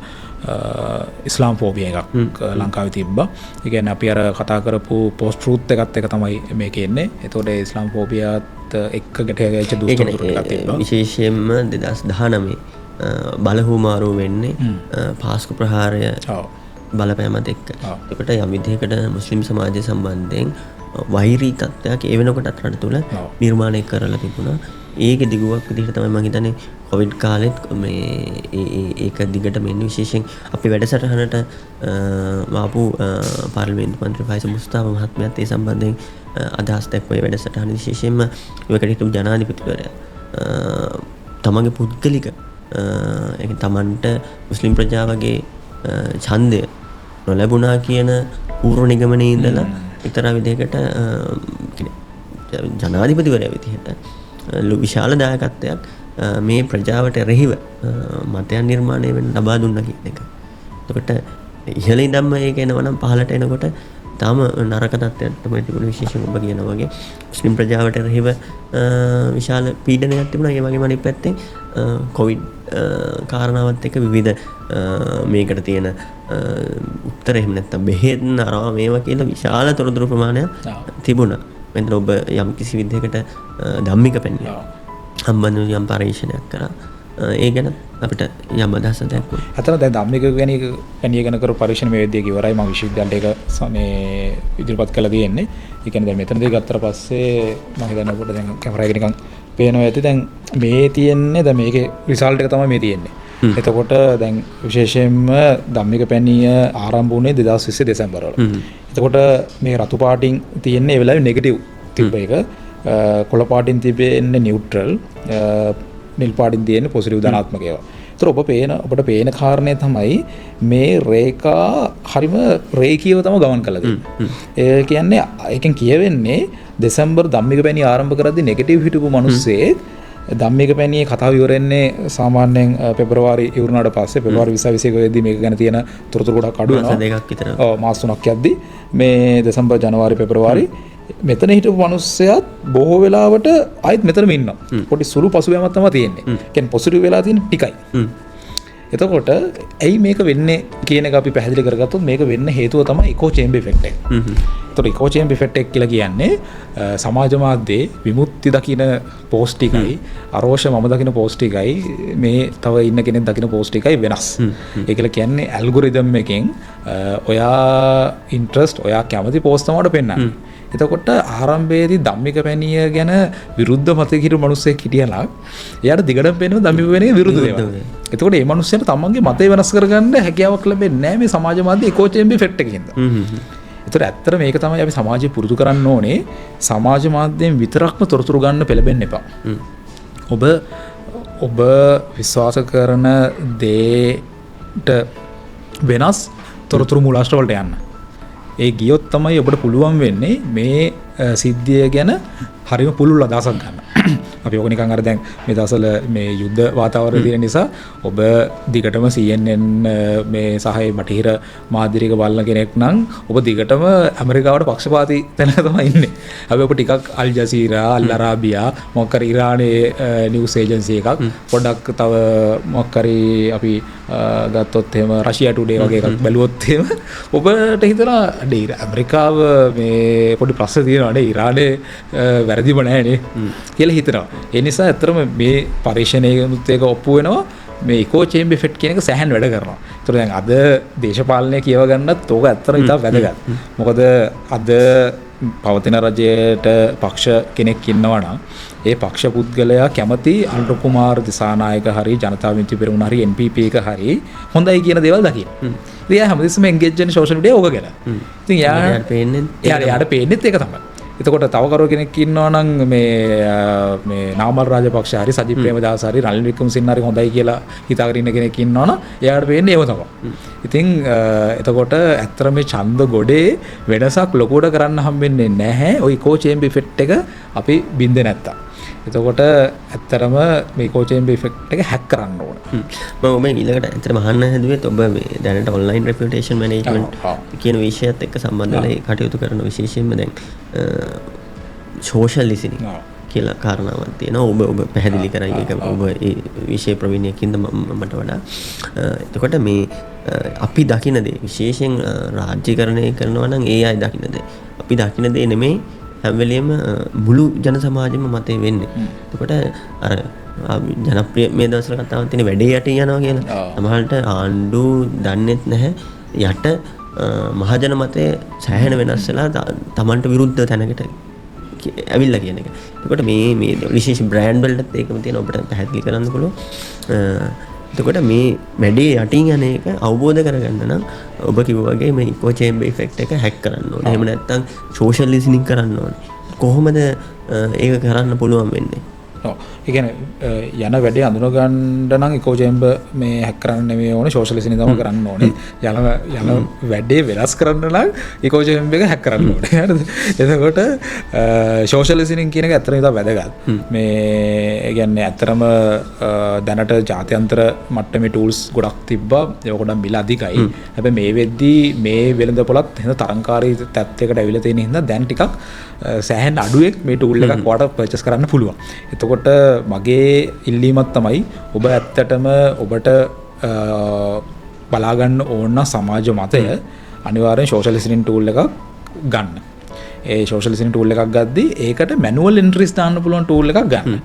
ඉස්ලාම් ෆෝබියා එකක් ලංකාවේ තිබ්බා. ඒ කියන්නේ අපි අර කතා කරපු පෝස්ට් ට්‍රූත් එකත් එක තමයි මේකේ එන්නේ. එතකොට ඉස්ලාම් ෆෝබියාත් එක්ක ගැටගැහිච්ච දුෂ්කරතුරු ටිකක් තිබ්බා. විශේෂයෙන්ම 2019 බලහුමාරු වෙන්නේ පාස්කු ප්‍රහාරය බලපෑමත් එක්ක. ඒකට යම් විදිහකට මුස්ලිම් සමාජය සම්බන්ධයෙන් වෛරී තත්ත්වයක් ඒ වෙනකොටත් රට තුළ නිර්මාණය කරලා තිබුණා. ඒක දිගුවක් විදිහට තමයි මම හිතන්නේ කොවිඩ් කාලෙත් මේ ඒක දිගටම එන්නේ. විශේෂයෙන් අපි වැඩසටහනට ආපු පාර්ලිමේන්තු මන්ත්‍රී ෆයිසල් මුස්තාෆා මහත්මයාත් ඒ සම්බන්ධයෙන් අදහස් දැක්වුවේ වැඩසටහන. විශේෂයෙන්ම ඒකට හිටපු ජනාධිපතිවරයා තමන්ගේ පුද්ගලික තමන්ට මුස්ලිම් ප්‍රජාවගේ ඡන්දය නොලැබුණා කියන පූර්ව නිගමනයේ ඉඳලා එක්තරා විදිහකට ජනාධිපතිවරයා විදිහට විශාල දායකත්වයක් මේ ප්‍රජාවට එරෙහිව මතයන් නිර්මාණය වෙන්න ලබා දුන්නා කියන එක. එතකොට ඉහළ ඉඳන්ම ඒක එනවා නම් පහළට එනකොට තාම නරක තත්ත්වයක් තමයි තිබුණේ. විශේෂයෙන් ඔබ කියනා වගේ මුස්ලිම් ප්‍රජාවට එරෙහිව විශාල පීඩනයක් තිබුණා. ඒ වගේම අනිත් පැත්තෙන් කොවිඩ් කාරණාවත් එක්ක විවිධ මේකට තියෙන උත්තර එහෙම නැත්නම් බෙහෙත් අරවා මේවා කියලා විශාල තොරතුරු ප්‍රමාණයක් තිබුණා. මෙතන ඔබ යම් කිසි විදිහකට ධම්මික පැනිය සම්බන්ධ යම් පරීක්ෂණයක් කරා. ඒ ගැන අපිට යම් අදහසක් දැක්වුවා. අතන දැන් ධම්මික පැනිය ගැන කරු පරීක්ෂණ මේ වෙද්දී ඉවරයි. මම විශ්වවිද්‍යාලයට මේ ඉදිරිපත් කළා තියෙන්නේ. ඒ කියන්නේ දැන් මෙතනදී ගත්තට පස්සේ මම හිතන්නේ ඔබට දැන් කැමරා එක නිකන් පේනවා ඇති. දැන් මේ තියෙන්නේ දැන් මේකේ රිසල්ට් එක තමයි මේ තියෙන්නේ. එතකොට දැන් විශේෂයෙන්ම ධම්මික පැනිය ආරම්භ වුණේ 2020 දෙසැම්බර් වල. එතකොට මේ රතු පාටින් තියෙන්නේ ඒ වෙලාවේ නෙගටිව් තිබ්බ එක. කොළ පාටින් තිබෙන්නේ නියුට්‍රල්, නිල් පාටින් තියෙන්නේ පොසිටිව් ධනාත්මක ඒවා. ඒතර ඔබට පේන කාරණේ තමයි මේ රේඛා හරිම රේඛීයව තමයි ගමන් කරලා තියෙන්නේ. ඒ කියන්නේ ඒකෙන් කියවෙන්නේ දෙසැම්බර් ධම්මික පැනිය ආරම්භ කරද්දී නෙගටිව් හිටපු මිනිස්සෙක් ධම්මික පැනියේ කතාව ඉවරෙන්නේ සාමාන්‍යයෙන් පෙබරවාරි ඉවරනාට පස්සේ පෙබරවාරි 20 වෙනිදා මේක ගැන තියෙන තොරතුරු ගොඩක් අඩු වෙනවා. මාස දෙකක් විතර. ඔව් මාස 3ක් යද්දි මේ දෙසැම්බර් ජනවාරි පෙබරවාරි මෙතන හිටපු මිනිස්සයාත් බොහෝ වෙලාවට ආයෙත් මෙතනම ඉන්නවා. පොඩි සුළු පසුබෑමක් තමයි තියෙන්නේ. කියන්නේ පොසිටිව් වෙලා තියෙන ටිකයි. එතකොට ඇයි මේක වෙන්නේ කියන එක අපි පැහැදිලි කරගත්තොත් මේක වෙන්න හේතුව තමයි ඉකෝ චේම්බර් ඉෆෙක්ට් එක. ඒතකොට ඉකෝ චේම්බර් ඉෆෙක්ට් එක කියලා කියන්නේ සමාජ මාධ්‍යයේ විමුක්ති දකින්න පෝස්ට් ටිකයි අරෝෂ මම දකින්න පෝස්ට් ටිකයි මේ තව ඉන්න කෙනෙක් දකින්න පෝස්ට් ටිකයි වෙනස්. ඒකල කියන්නේ ඇල්ගොරිතම් එකෙන් ඔයා ඉන්ට්‍රස්ට් ඔයා කැමති පෝස්ට් තමයි පෙන්නන්නේ. එතකොට ආරම්භයේදී ධම්මික පැනිය ගැන විරුද්ධ මතයක හිටපු මිනිස්සෙක් හිටියලා එයාට දිගටම පේනවා ධම්මික පැනිය විරුද්ධ දේවල්. එතකොට මේ මිනිස්සයාට තමන්ගේ මතය වෙනස් කරගන්න හැකියාවක් ලැබෙන්නේ නැහැ මේ සමාජ මාධ්‍ය ඉකෝ චේම්බර් ඉෆෙක්ට් එකකින්ද. ඒතර ඇත්තට මේක තමයි අපි සමාජය පුරුදු කරන්න ඕනේ. සමාජ මාධ්‍යයෙන් විතරක්ම තොරතුරු ගන්න පෙළඹෙන්න එපා. ඔබ විශ්වාස කරන දේට වෙනස් තොරතුරු මූලාශ්‍ර වලට යන්න. ඒ ගියොත් තමයි ඔබට පුළුවන් වෙන්නේ මේ සිද්ධිය ගැන හරිම පුළුල් අදහසක් ගන්න. අපි ඔක නිකන් අර දැන් මේ දවස්වල මේ යුද්ධ වාතාවරණය තියෙන නිසා ඔබ දිගටම CNN මේ සහය බටහිර මාධ්‍යරික බලන කෙනෙක් නම් ඔබ දිගටම ඇමරිකාවට පක්ෂපාතී තැනක තමයි ඉන්නේ. අපි ඔබ ටිකක් අල් ජසීරා, අල් අරාබියා, මොකක් හරි ඉරානයේ නිවුස් ඒජන්සි එකක් පොඩ්ඩක් තව මොකක් හරි අපි ගත්තොත් එහෙම රෂියා ටුඩේ වගේ එකක් බැලුවොත් එහෙම ඔබට හිතනවා ඇමරිකාව මේ පොඩි ප්‍රශ්න තියෙන තියෙනවානේ ඉරානයේ වැරදිම නැහැනේ කියලා හිතනවා. ඒ නිසා ඇත්තටම මේ පරීක්ෂණයනුත් ඒක ඔප්පු වෙනවා මේ ඉකෝ චේම්බර් ඉෆෙක්ට් කියන එක සෑහෙන වැඩ කරනවා. ඒතර දැන් අද දේශපාලනය කියව ගන්නත් ඕක ඇත්තටම ඉතා වැදගත්. මොකද අද පවතින රජයට පක්ෂ කෙනෙක් ඉන්නවා නම් ඒ පක්ෂ පුද්ගලයා කැමති අනුර කුමාර දිසානායක හරි ජනතා විමුක්ති පෙරමුණ හරි NPP එක හරි හොඳයි කියන දේවල් දකින්න. ඉතින් හැමදෙස්සම එන්ගේජ් වෙන සෝෂල් මීඩියා ඕක ගැන. ඉතින් යාට පේන්නේත් ඒක තමයි. එතකොට තව කරුව කෙනෙක් ඉන්නවා නම් මේ නාමල් රාජපක්ෂ හරි සජිත් ප්‍රේමදාස හරි රනිල් වික්‍රමසිංහ හරි හොඳයි කියලා හිතාගෙන ඉන්න කෙනෙක් ඉන්නවා නම් එයාට වෙන්නේ ඒව තමයි. ඉතින් එතකොට ඇත්තට මේ ඡන්ද ගොඩේ වෙනසක් ලොකුවට කරන්න හම්බෙන්නේ නැහැ. ওই ඉකෝ චේම්බර් ඉෆෙක්ට් එක අපි බින්දේ නැත්තම්. එතකොට ඇත්තටම මේ ඉකෝ චේම්බර් ඉෆෙක්ට් එක හැක් කරන්න ඕන. මම ඔබ ඊළඟට ඇත්තටම අහන්න හැදුවෙත් ඔබ මේ දැනට ඔන්ලයින් රෙපියුටේෂන් මැනේජ්මන්ට් කියන විෂයත් එක්ක සම්බන්ධ වෙලා කටයුතු කරන විශේෂයෙන්ම දැන් සෝෂල් ලිසනින් කියලා කාරණාවක් තියෙනවා. ඔබ පැහැදිලි කරයි ඒක ඔබ ඒ විෂය ප්‍රවීණයෙක්ින්ද මට වඩා. එතකොට මේ අපි දකින දේ විශේෂයෙන් රාජ්‍යකරණය කරනවා නම් ඒ අය දකින දේ අපි දකින දේ නෙමෙයි හැම වෙලෙම මුළු ජන සමාජෙම මතේ වෙන්නේ. එතකොට අර ජනප්‍රිය මේ දවස්වල කතාවක් තියෙන වැඩේ යටින් යනවා කියලා. සමහරවිට ආණ්ඩු දන්නේත් නැහැ යට මහජන මතය සෑහෙන වෙනස් වෙලා Tamanට විරුද්ධ තැනකට ඇවිල්ලා කියන එක. එතකොට මේ විශේෂ බ්‍රෑන්ඩ් වලටත් ඒකම තියෙන ඔබට පැහැදිලි කරන්න පුළුවන්. එතකොට මේ වැඩේ යටින් යන එක අවබෝධ කරගන්න නම් ඔබ කිව්වා වගේ මේ ඉකෝ චේම්බර් ඉෆෙක්ට් එක හැක් කරන්න ඕනේ. එහෙම නැත්නම් සෝෂල් ලිසනින් කරන්න ඕනේ. කොහොමද ඒක කරන්න පුළුවන් වෙන්නේ? ඔව්. ඒ කියන්නේ යන වැඩේ අඳුන ගන්න නම් ඉකෝ චේම්බර් මේ හැක් කරන්න නෙමෙයි ඕනේ සෝෂල් ලිසනින් තමයි කරන්න ඕනේ. යන වැඩේ වෙනස් කරන්න නම් ඉකෝ චේම්බර් එක හැක් කරන්න ඕනේ. හරිද? එතකොට සෝෂල් ලිසනින් කියන එක ඇත්තටම ඉතාල වැදගත්. මේ ඒ කියන්නේ ඇත්තටම දැනට ජාත්‍යන්තර මට්ටමේ ටූල්ස් ගොඩක් තිබ්බා. ඒක ගොඩක් මිල අධිකයි. හැබැයි මේ වෙද්දී මේ වෙළඳපොළත් එහෙනම් තරංකාරී තත්ත්වයකට ඇවිල්ලා තියෙන හින්දා දැන් ටිකක් සෑහෙන අඩුවෙක් මේ ටූල් එකක් ඔයාලට පර්චේස් කරන්න පුළුවන්. එතකොට මගේ ඉල්ලීමක් තමයි ඔබ ඇත්තටම ඔබට බලා ගන්න ඕන සමාජ මතය අනිවාර්යෙන් සෝෂල් ලිසනින් ටූල් එකක් ගන්න. ඒ සෝෂල් ලිසනින් ටූල් එකක් ගද්දී ඒකට මැනුවල් එන්ට්‍රීස් දාන්න පුළුවන් ටූල් එකක් ගන්න.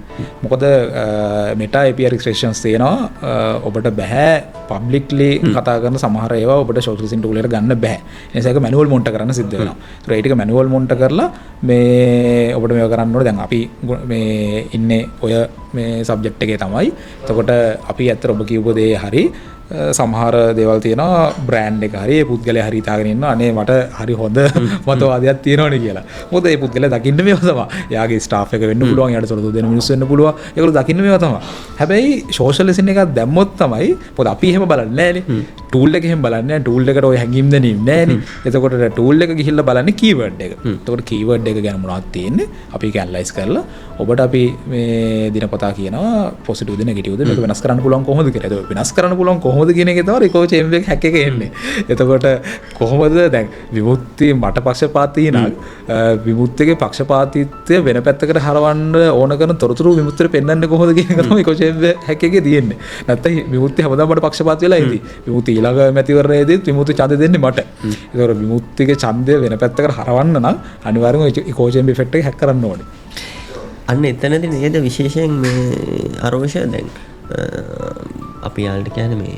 මොකද මෙටා API restrictions තියෙනවා. ඔබට බෑ පබ්ලික්ලි කතා කරන සමහර ඒවා ඔබට සෝෂල් ලිසනින් ටූල් එකට ගන්න බෑ. ඒ නිසා ඒක මැනුවල් මොන්ටර් කරන්න සිද්ධ වෙනවා. ඒත් ඒක මැනුවල් මොන්ටර් කරලා මේ ඔබට මේක කරන්න ඕනේ. දැන් අපි මේ ඉන්නේ ඔය මේ සබ්ජෙක්ට් එකේ තමයි. එතකොට අපි ඇත්තට ඔබ කියපු දේ හරි සමහර දේවල් තියෙනවා බ්‍රෑන්ඩ් එක හරි ඒ පුද්ගලයා හරි හිතාගෙන ඉන්නවා අනේ මට හරි හොඳ මතවාදයක් තියෙනවනේ කියලා. මොකද ඒ පුද්ගලයා දකින්න මේව තමයි. එයාගේ ස්ටාෆ් එක වෙන්න පුළුවන්, එයාට සොරතු දෙන මිනිස්සු වෙන්න පුළුවන්. ඒගොල්ලෝ දකින්න මේව තමයි. හැබැයි සෝෂල් ලිසන් එකක් දැම්මොත් තමයි මොකද අපි එහෙම බලන්නේ නැහැනේ. ටූල් එක එහෙම බලන්නේ නැහැ. ටූල් එකට ඔය හැංගීම් දැනීම නැහැනේ. එතකොට ටූල් එක ගිහිල්ලා බලන්නේ කීවර්ඩ් එක. එතකොට කීවර්ඩ් එක ගැන මොනවද තියෙන්නේ? අපි ඒක ඇනලයිස් කරලා ඔබට අපි මේ දිනපතා කියනවා පොසිටිව්ද නෙගටිව්ද මේක වෙනස් කරන්න පුළුවන් කොහොමද කියලා. ඒක වෙනස් කරන්න පුළුවන් කොහොමද කියන එක තමයි ඉකෝ චේම්බර් එක හැක් එක එන්නේ. එතකොට කොහොමද දැන් විමුක්ති මට පක්ෂපාතී නම් විමුක්තිගේ පක්ෂපාතීත්වය වෙන පැත්තකට හරවන්න ඕන කරන තොරතුරු විමුක්තියට පෙන්වන්නේ කොහොමද කියන එක තමයි ඉකෝ චේම්බර් හැක් එකේ තියෙන්නේ. නැත්නම් විමුක්ති හැමදාම මට පක්ෂපාතී වෙලා ඉදී. විමුක්ති ඊළඟ මැතිවරණයේදීත් විමුක්ති ඡන්දෙ දෙන්නේ මට. ඒතකොට විමුක්තිගේ ඡන්දය වෙන පැත්තකට හරවන්න නම් අනිවාර්යෙන්ම ඉකෝ චේම්බර් ඉෆෙක්ට් එක හැක් කරන්න ඕනේ. අන්න එතනදී නේද විශේෂයෙන් මේ අරෝෂ දැන් අපි යාළට කියන්නේ මේ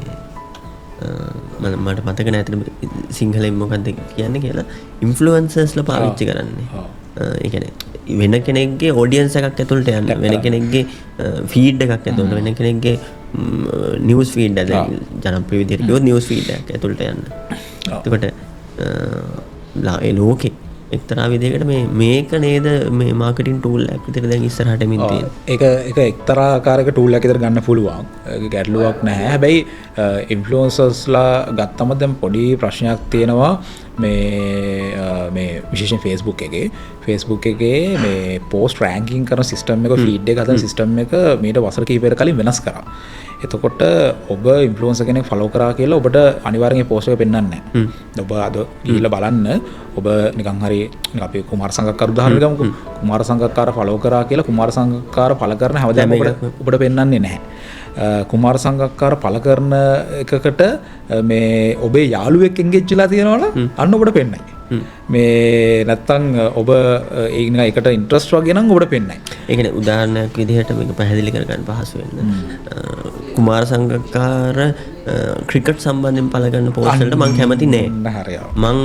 මට මතක නැහැ සිංහලෙන් මොකක්ද කියන්නේ කියලා ඉන්ෆ්ලුවෙන්සර්ස්ලා පාවිච්චි කරන්නේ. ඒ කියන්නේ වෙන කෙනෙක්ගේ ඔඩියන්ස් එකක් ඇතුළට යන්න වෙන කෙනෙක්ගේ ෆීඩ් එකක් ඇතුළට වෙන කෙනෙක්ගේ නිවුස් ෆීඩ් එක ජනප්‍රිය විදිහට කිව්වොත් නිවුස් ෆීඩ් එකක් ඇතුළට යන්න. එතකොට ඒ ලෝකේ එක්තරා විදිහකට මේක නේද මේ මාකටිං ටූල් එකක් විදිහට දැන් ඉස්සරහට එමින් තියෙන්නේ. ඒක එක්තරා ආකාරයක ටූල් එකක් විතර ගන්න පුළුවන්. ඒක ගැටලුවක් නැහැ. හැබැයි ඉන්ෆ්ලුවෙන්සර්ස්ලා ගත්තම දැන් පොඩි ප්‍රශ්නයක් තියෙනවා මේ විශේෂයෙන් Facebook එකේ මේ පෝස්ට් රෑන්කින් කරන සිස්ටම් එක ෆීඩ් එක හදන සිස්ටම් එක මීට වසර කිහිපයකට කලින් වෙනස් කරා. එතකොට ඔබ ඉන්ෆ්ලුවෙන්සර් කෙනෙක් ෆලෝ කරා කියලා ඔබට අනිවාර්යෙන් මේ පෝස්ට් එක පෙන්වන්නේ නැහැ. ඔබ අද ගිහිල්ලා බලන්න ඔබ නිකන් හරි අපි කුමාර සංගක්කාර උදාහරණ ගමුකෝ. කුමාර සංගක්කාර ෆලෝ කරා කියලා කුමාර සංගක්කාර ඵල කරන හැමදාම ඔබට පෙන්වන්නේ නැහැ. කුමාර සංගක්කාර ඵල කරන එකකට මේ ඔබේ යාළුවෙක් එන්ගේජ් වෙලා තියෙනවනම් අන්න ඔබට පෙන්නයි. මේ නැත්තම් ඔබ ඒ එකට ඉන්ට්‍රස්ට් වගේ නම් ඔබට පෙන්නයි. ඒ කියන්නේ උදාහරණයක් විදිහට මේක පැහැදිලි කරගන්න පහසු වෙන්න. කුමාර සංගක්කාර ක්‍රිකට් සම්බන්ධයෙන් පළ කරන පෝස්ට් වලට මම කැමති නෑ. හරියට. මං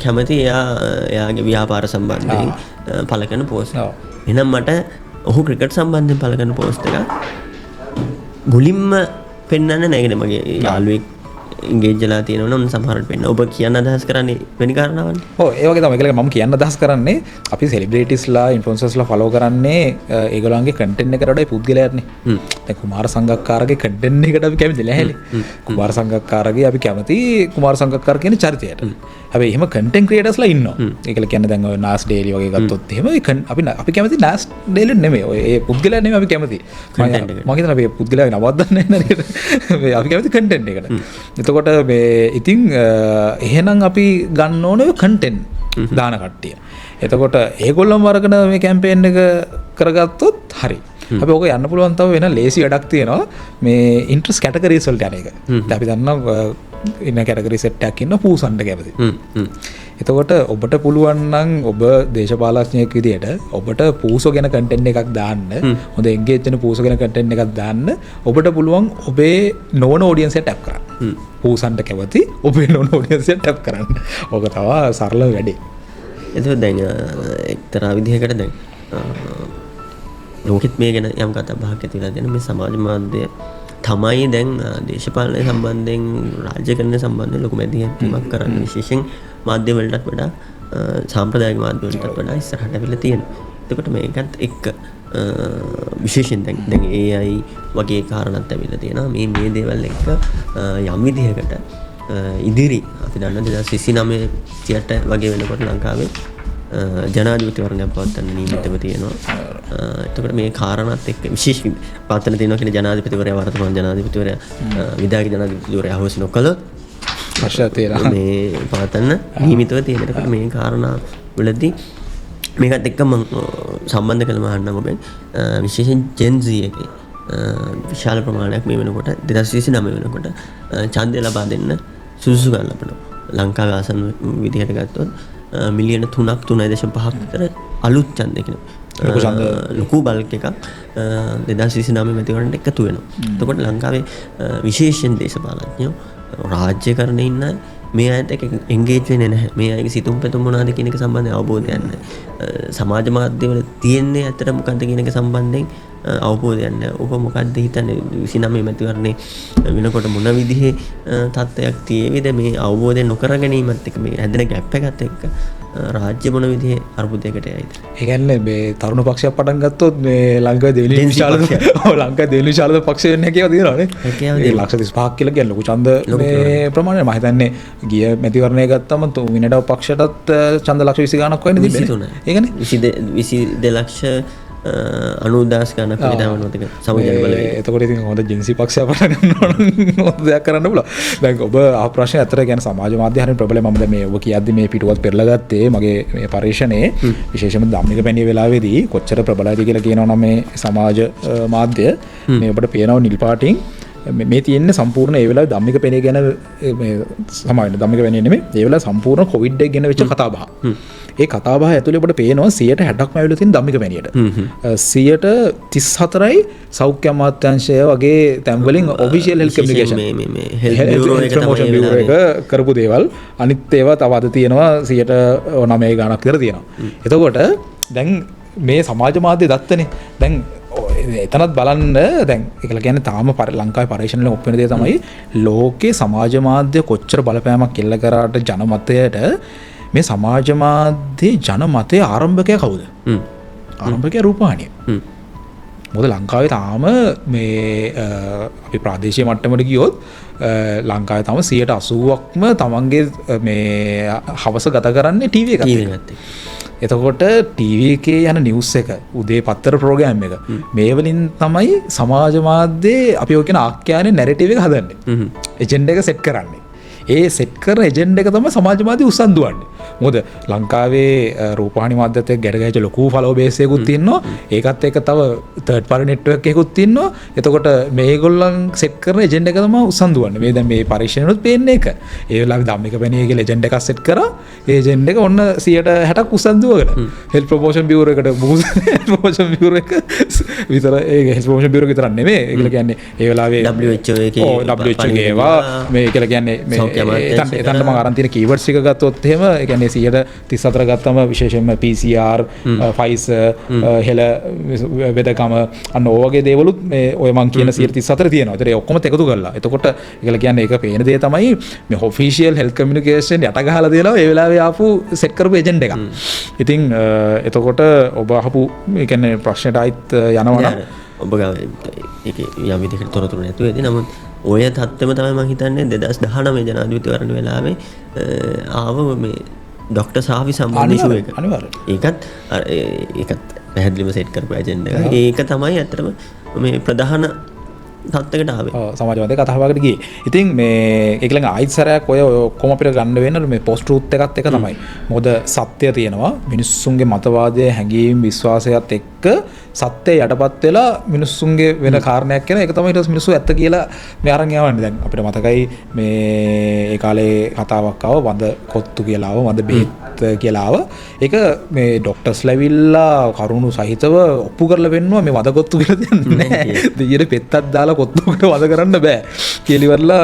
කැමති එයාගේ ව්‍යාපාර සම්බන්ධයෙන් පළ කරන පෝස්ට්. එහෙනම් මට ඔහු ක්‍රිකට් සම්බන්ධයෙන් පළ කරන පෝස්ට් එක මුලින්ම පෙන්වන්න නෑ. මගේ යාළුවෙක් ඉංගේජ්ලා තියෙනවා නම් සමහරට වෙන්න. ඔබ කියන්න අදහස් කරන්නේ වෙන කාරණාවන්නේ. ඔව් ඒ වගේ තමයි. ඒකල මම කියන්න අදහස් කරන්නේ අපි සෙලිබ්‍රිටිස්ලා ඉන්ෆ්ලුවෙන්සර්ස්ලා ෆලෝ කරන්නේ ඒගොල්ලන්ගේ කන්ටෙන්ට් එකට වඩා පුද්ගලයාටනේ. දැන් කුමාර සංගක්කාරගේ කන්ටෙන්ට් එකට අපි කැමති නැහැ. කුමාර සංගක්කාරගේ අපි කැමති කුමාර සංගක්කාර කියන චරිතයට. හැබැයි එහෙම කන්ටෙන්ට් ක්‍රියේටර්ස්ලා ඉන්නවා. ඒකල කියන්නේ දැන් ඔය නාස් ඩේලි වගේ ගත්තොත් එහෙම අපි කැමති නාස් ඩේලි නෙමෙයි. ඔය ඒ පුද්ගලයා නෙමෙයි අපි කැමති. මම හිතනවා අපි පුද්ගලයා නවත්තන්නේ නැහැ නේද? අපි කැමති කන්ටෙන්ට් එකට. එතකොට මේ ඉතින් එහෙනම් අපි ගන්න ඕනේ කන්ටෙන්ට් දාන කට්ටිය. එතකොට ඒගොල්ලොම වරගෙන මේ කැම්පේන් එක කරගත්තොත් හරි. අපි ඕක යන්න පුළුවන් තව වෙන ලේසි වැඩක් තියෙනවා මේ ඉන්ට්‍රස්ට් කැටගරිස් වලට යන එක. දැන් අපි දන්නවා ඉන්න කැටගරි සෙට් එකක් ඉන්න පූසන්න කැමති. එතකොට ඔබට පුළුවන් නම් ඔබ දේශපාලඥයෙක් විදියට ඔබට පූසෝ ගැන කන්ටෙන්ට් එකක් දාන්න, හොඳ එන්ගේජ් වෙන පූසෝ ගැන කන්ටෙන්ට් එකක් දාන්න ඔබට පුළුවන් ඔබේ නොවන ඔඩියන්ස් එක ටැප් කරන්න. පූසන්ට කැමති ඔබේ නොවන ඔඩියන්ස් එක ටැප් කරන්න. ඕක තමයි සරල වැඩේ. එතකොට දැන් එක්තරා විදිහකට දැන් ලෝකෙත් මේ ගැන යම් කතා බහක් ඇති වෙලා තියෙන මේ සමාජ මාධ්‍ය තමයි දැන් දේශපාලනය සම්බන්ධයෙන් රාජ්‍යකරණය සම්බන්ධයෙන් ලොකු මැදිහත්වීමක් කරන්න විශේෂයෙන් මාධ්‍ය වලටත් වඩා සාම්ප්‍රදායික මාධ්‍ය වලටත් වඩා ඉස්සරහට අවිලා තියෙනවා. එතකොට මේකත් එක්ක විශේෂයෙන් දැන් AI වගේ කාරණාත් ඇවිල්ලා තියෙනවා. මේ දේවල් එක්ක යම් විදිහකට ඉදිරි අපි දන්නා 2029 30 වගේ වෙනකොට ලංකාවේ ජනාධිපතිවරණයක් පවත්වන්න නියමිතව තියෙනවා. එතකොට මේ කාරණාත් එක්ක විශේෂ පවත්වන්න තියෙනවා කියන ජනාධිපතිවරයා වර්තමාන ජනාධිපතිවරයා විදායක ජනාධිපතිවරයා අහෝසි නොකළොත් ප්‍රශ්න තියෙනවා. මේ පවත්වන්න නියමිතව තියෙන. එතකොට මේ කාරණා වලදී මේකත් එක්ක මම සම්බන්ධ කළම අහන්නම් ඔබෙන් විශේෂයෙන් Gen Z එකේ විශාල ප්‍රමාණයක් මේ වෙනකොට 2029 වෙනකොට ඡන්දය ලබා දෙන්න සුදුසුකම් ලබනවා. ලංකාවේ ආසන්න විදිහට ගත්තොත් මිලියන 3ක් 3.5ක් විතර අලුත් ඡන්දයකින ලොකු බල්ක් එකක් 2029 මැතිවරණයට එකතු වෙනවා. එතකොට ලංකාවේ විශේෂයෙන් දේශපාලඥයෝ රාජ්‍යකරණයේ ඉන්න මේ අයට එන්ගේජ් වෙන්නේ නැහැ. මේ අයගේ සිතුම් පැතුම් මොනවාද කියන එක සම්බන්ධයෙන් අවබෝධයක් නැහැ. සමාජ මාධ්‍යවල තියෙන්නේ අතර මොකද්ද කියන එක සම්බන්ධයෙන් අවබෝධයක් නැහැ. ඔබ මොකද්ද හිතන්නේ 29 මැතිවරණේ වෙනකොට මොන විදිහේ තත්ත්වයක් තියෙවිද මේ අවබෝධය නොකර ගැනීමත් එක්ක මේ හැදෙන ගැප් එකත් එක්ක රාජ්‍ය මොන විදිහේ අර්බුදයකට යයිද? ඒ කියන්නේ මේ තරුණ පක්ෂයක් පටන් ගත්තොත් මේ ලංකාවේ දෙවෙනි විශාලම ලංකාවේ දෙවෙනි විශාලම පක්ෂය වෙන්න හැකියාව තියෙනවානේ. ඒ ලක්ෂ 35ක් කියලා කියන්නේ ලොකු ඡන්ද මේ ප්‍රමාණය. මම හිතන්නේ ගිය මැතිවරණය ගත්තම තුන්වෙනිට පක්ෂයටත් ඡන්ද ලක්ෂ 20 ගණක් වෙන්නේ තිබෙන්නේ. ඒකනේ 22 ලක්ෂ 90,000 ගණක් විතරම මතක සමජන බලවේගය. එතකොට ඉතින් හොඳ ජෙන්සි පක්ෂය පටන් ගන්නවා නම් හොඳ දෙයක් කරන්න පුළුවන්. දැන් ඔබ අහ ප්‍රශ්නේ අතර කියන්නේ සමාජ මාධ්‍ය හරිය ප්‍රබලයි. මම දැන් මේ ඔබ කියද්දි මේ පිටුවත් පෙරලා ගත්තේ මගේ මේ පරීක්ෂණයේ විශේෂයෙන්ම ධම්මික පැණිය වෙලාවේදී කොච්චර ප්‍රබලයිද කියලා කියනවා නම් මේ සමාජ මාධ්‍ය මේ ඔබට පේනවා නිල් පාටින් මේ තියෙන්නේ සම්පූර්ණ ඒ වෙලාවේ ධම්මික පැණිය ගැන මේ සමාජ ධම්මික පැණිය නෙමෙයි ඒ වෙලාවේ සම්පූර්ණ කොවිඩ් එක ගැන වෙච්ච කතා බහ. ඒ කතා බහ ඇතුලේ ඔබට පේනවා 60%ක්ම ඇවිල්ලා තියෙන ධම්මික පැණියට. 134යි සෞඛ්‍ය අමාත්‍යාංශය වගේ තැන් වලින් ඔෆිෂියල් හෙල්ත් කමියුනිකේෂන් මේ හෙල්ත් බියුරෝ එක කරපු දේවල් අනිත් ඒවා තව අද තියෙනවා 9 ගණක් විතර තියෙනවා. එතකොට දැන් මේ සමාජ මාධ්‍ය දත්තනේ දැන් එතනත් බලන්න දැන් ඒකලා කියන්නේ තාම ලංකාවේ පරීක්ෂණ වලින් ඔප්පෙන දේ තමයි ලෝකේ සමාජ මාධ්‍ය කොච්චර බලපෑමක් එල්ල කරාට ජනමතයට මේ සමාජ මාධ්‍ය ජනමතයේ ආරම්භකයා කවුද? ආරම්භකයා රූපවාහිනිය. මොකද ලංකාවේ තාම මේ අපි ප්‍රාදේශීය මට්ටමට ගියොත් ලංකාවේ තාම 80%ක්ම තමන්ගේ මේ හවස ගත කරන්නේ ටීවී එකත්. එතකොට ටීවී එකේ යන නිවුස් එක උදේ පත්තර ප්‍රෝග්‍රෑම් එක මේ වලින් තමයි සමාජ මාධ්‍යයේ අපි ඔය කියන ආඛ්‍යානයේ නැරටිව් එක හදන්නේ. එජෙන්ඩා එක සෙට් කරන්නේ. ඒ සෙට් කරන එජෙන්ඩා එක තමයි සමාජවාදී උසන්දුවන්නේ. මොකද ලංකාවේ රූපවාහිනී මාධ්‍යත් එක්ක ගැට ගැහිච්ච ලොකු ෆලෝ බේස් එකකුත් තියෙනවා. ඒකත් එක්ක තව තර්ඩ් පාර්ටි නෙට්වර්ක් එකකුත් තියෙනවා. එතකොට මේගොල්ලන් සෙට් කරන එජෙන්ඩා එක තමයි උසන්දුවන්නේ. මේ දැන් මේ පරීක්ෂණෙත් පේන්නේ ඒක. ඒ වෙලාවේ ධම්මික පැණියේ කියලා එජෙන්ඩා එකක් සෙට් කරා. ඒ එජෙන්ඩා එක ඔන්න 60%ක් උසන්දුවකට. හෙල්ත් ප්‍රොමෝෂන් බියුරෝ එකට ප්‍රොමෝෂන් බියුරෝ එක විතර ඒ හෙල්ත් ප්‍රොමෝෂන් බියුරෝ විතර නෙමෙයි. ඒකල කියන්නේ ඒ වෙලාවේ WHO එකේ WHO ඒවා මේ කියලා කියන්නේ මේ එතන මම අරන් තියෙන කීවර්ඩ්ස් එක ගත්තොත් එහෙම ඒ කියන්නේ 134 ගත්තම විශේෂයෙන්ම PCR Pfizer හෙල වෙදකම අන්න ඔය වගේ දේවලුත් මේ ඔය මං කියන 134 තියෙනවා. ඒතර ඒ ඔක්කොම එකතු කරලා. එතකොට ඒකල කියන්නේ ඒක පේන දේ තමයි මේ ඔෆිෂියල් හෙල්ත් කමියුනිකේෂන් යට ගහලා දෙනවා ඒ වෙලාවේ ආපු සෙට් කරපු එජෙන්ඩ් එක. ඉතින් එතකොට ඔබ අහපු ඒ කියන්නේ ප්‍රශ්නට ආයිත් යනවා නම් ඔබ ඒක යම් විදිහකට තොරතුරු නැතුව ඇති. නමුත් ඔය තත්ත්වෙම තමයි මම හිතන්නේ 2019 ජනාධිපතිවරණ වෙලාවේ ආව මේ ඩොක්ටර් සාවි සම්බන්ධ ඉෂුව එක. ඒකත් පැහැදිලිව සෙට් කරපු ඇජෙන්ඩා එක. ඒක තමයි ඇත්තටම මේ ප්‍රධාන තත්ත්වයකට ආවේ. සමාජවාදී කතාවකට ගියේ. ඉතින් මේ ඒක ළඟ ආයිත් සැරයක් ඔය ඔක්කොම අපිට ගන්න වෙන මේ පෝස්ට් ට්‍රූත් එකත් එක තමයි. මොකද සත්‍ය තියෙනවා. මිනිස්සුන්ගේ මතවාදයේ හැඟීම් විශ්වාසයත් එක්ක සත්‍ය යටපත් වෙලා මිනිස්සුන්ගේ වෙන කාරණයක් කියන එක තමයි ඊට පස්සේ මිනිස්සු ඇත්ත කියලා මේ අරන් යවන්නේ. දැන් අපිට මතකයි මේ ඒ කාලේ කතාවක් ආව වඳ කොත්තු කියලා ආව වඳ බෙහෙත් කියලා ආව. ඒක මේ ડોක්ටර්ස් ලැබිලා කරුණු සහිතව ඔප්පු කරලා වෙන්නවා මේ වඳ කොත්තු කියලා දෙන්නේ නැහැ. දෙයියට පෙත්තක් දාලා කොත්තුකට වඳ කරන්න බෑ කියලා ඉවරලා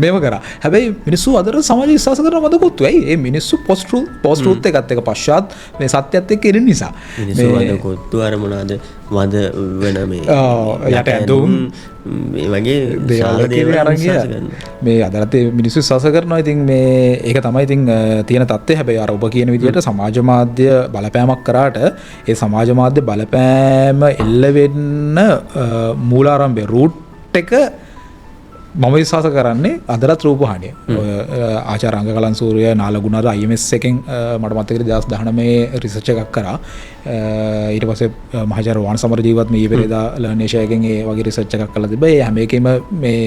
මේව කරා. හැබැයි මිනිස්සු අදට සමාජ විශ්වාස කරන වඳ කොත්තු. ඇයි? ඒ මිනිස්සු පෝස්ට් ට්‍රූත් එකත් එක පශ්චාත් මේ සත්‍යයත් එක්ක ඉන්න නිසා. මිනිස්සු වඳ කොත්තු අර මොනවාද වඳ වෙන මේ යට ඇඳුම් මේ වගේ දේවල් අරන් මේ අදට මිනිස්සු විශ්වාස කරනවා. ඉතින් මේ ඒක තමයි ඉතින් තියෙන තත්ත්වය. හැබැයි අර ඔබ කියන විදිහට සමාජ මාධ්‍ය බලපෑමක් කරාට ඒ සමාජ මාධ්‍ය බලපෑම එල්ල වෙන්න මූලාරම්භය රූට් එක මම විශ්වාස කරන්නේ අදටත් රූපවාහිනිය. ඔය ආචාර්ය අංගකලන් සූර්ය නාලගුණාර IMS එකෙන් මට මතකයි 2019 රිසර්ච් එකක් කරා. ඊට පස්සේ මහාචාර්ය වාන සමරජීවත් මේ පෙරේදා ලර්නේෂයගෙන් ඒ වගේ රිසර්ච් එකක් කරලා තිබ්බා. ඒ හැම එකෙම මේ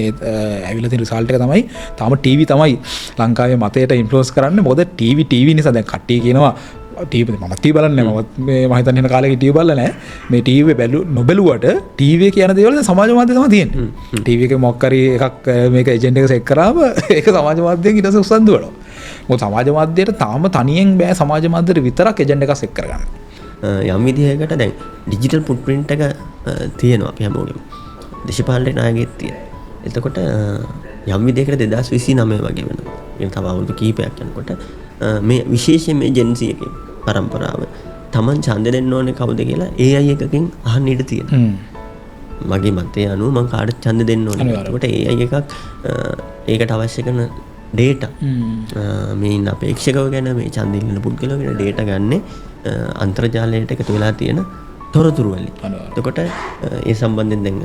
ඇවිල්ලා තියෙන රිසල්ට් එක තමයි තාම ටීවී තමයි ලංකාවේ මතයට ඉන්ෆ්ලුවන්ස් කරන්නේ. මොකද ටීවී නිසා දැන් කට්ටිය කියනවා ටීවී මම ටීවී බලන්නේ මම හිතන්නේ ඉන්න කාලේ ටීවී බලලා නැහැ. මේ ටීවී නොබැලුවට ටීවී කියන දේවල් දැන් සමාජ මාධ්‍ය තමයි තියෙන්නේ. ටීවී එකේ මොකක් හරි එකක් මේක එජෙන්ඩ් එක සෙට් කරාම ඒක සමාජ මාධ්‍යයෙන් ඊට පස්සේ උසන්දු වෙනවා. මොකද සමාජ මාධ්‍යයට තාම තනියෙන් බෑ සමාජ මාධ්‍යෙට විතරක් එජෙන්ඩ් එකක් සෙට් කරගන්න. යම් විදිහකට දැන් ඩිජිටල් ෆුට්ප්‍රින්ට් එක තියෙනවා අපි හැමෝගෙම. දේශපාලන නායකයෙක් තියෙනවා. එතකොට යම් විදිහකට 2029 වගේ වෙනවා. මේ තව අවුරුදු කිහිපයක් යනකොට මේ විශේෂයෙන් මේ ජෙන්සි එකේ පරම්පරාව Taman ඡන්ද දෙන්න ඕනේ කවුද කියලා AI එකකින් අහන්න ඉඩ තියෙනවා. මගේ මතය අනුව මම කාටද ඡන්ද දෙන්න ඕනේ. ඒකට AI එකක් ඒකට අවශ්‍ය කරන data මේ ඉන්න අපේක්ෂකව ගැන මේ ඡන්ද ඉල්ලන පුද්ගලයෝ ගැන data ගන්න අන්තර්ජාලයට එකතු වෙලා තියෙන තොරතුරු වලින්. එතකොට ඒ සම්බන්ධයෙන් දැන්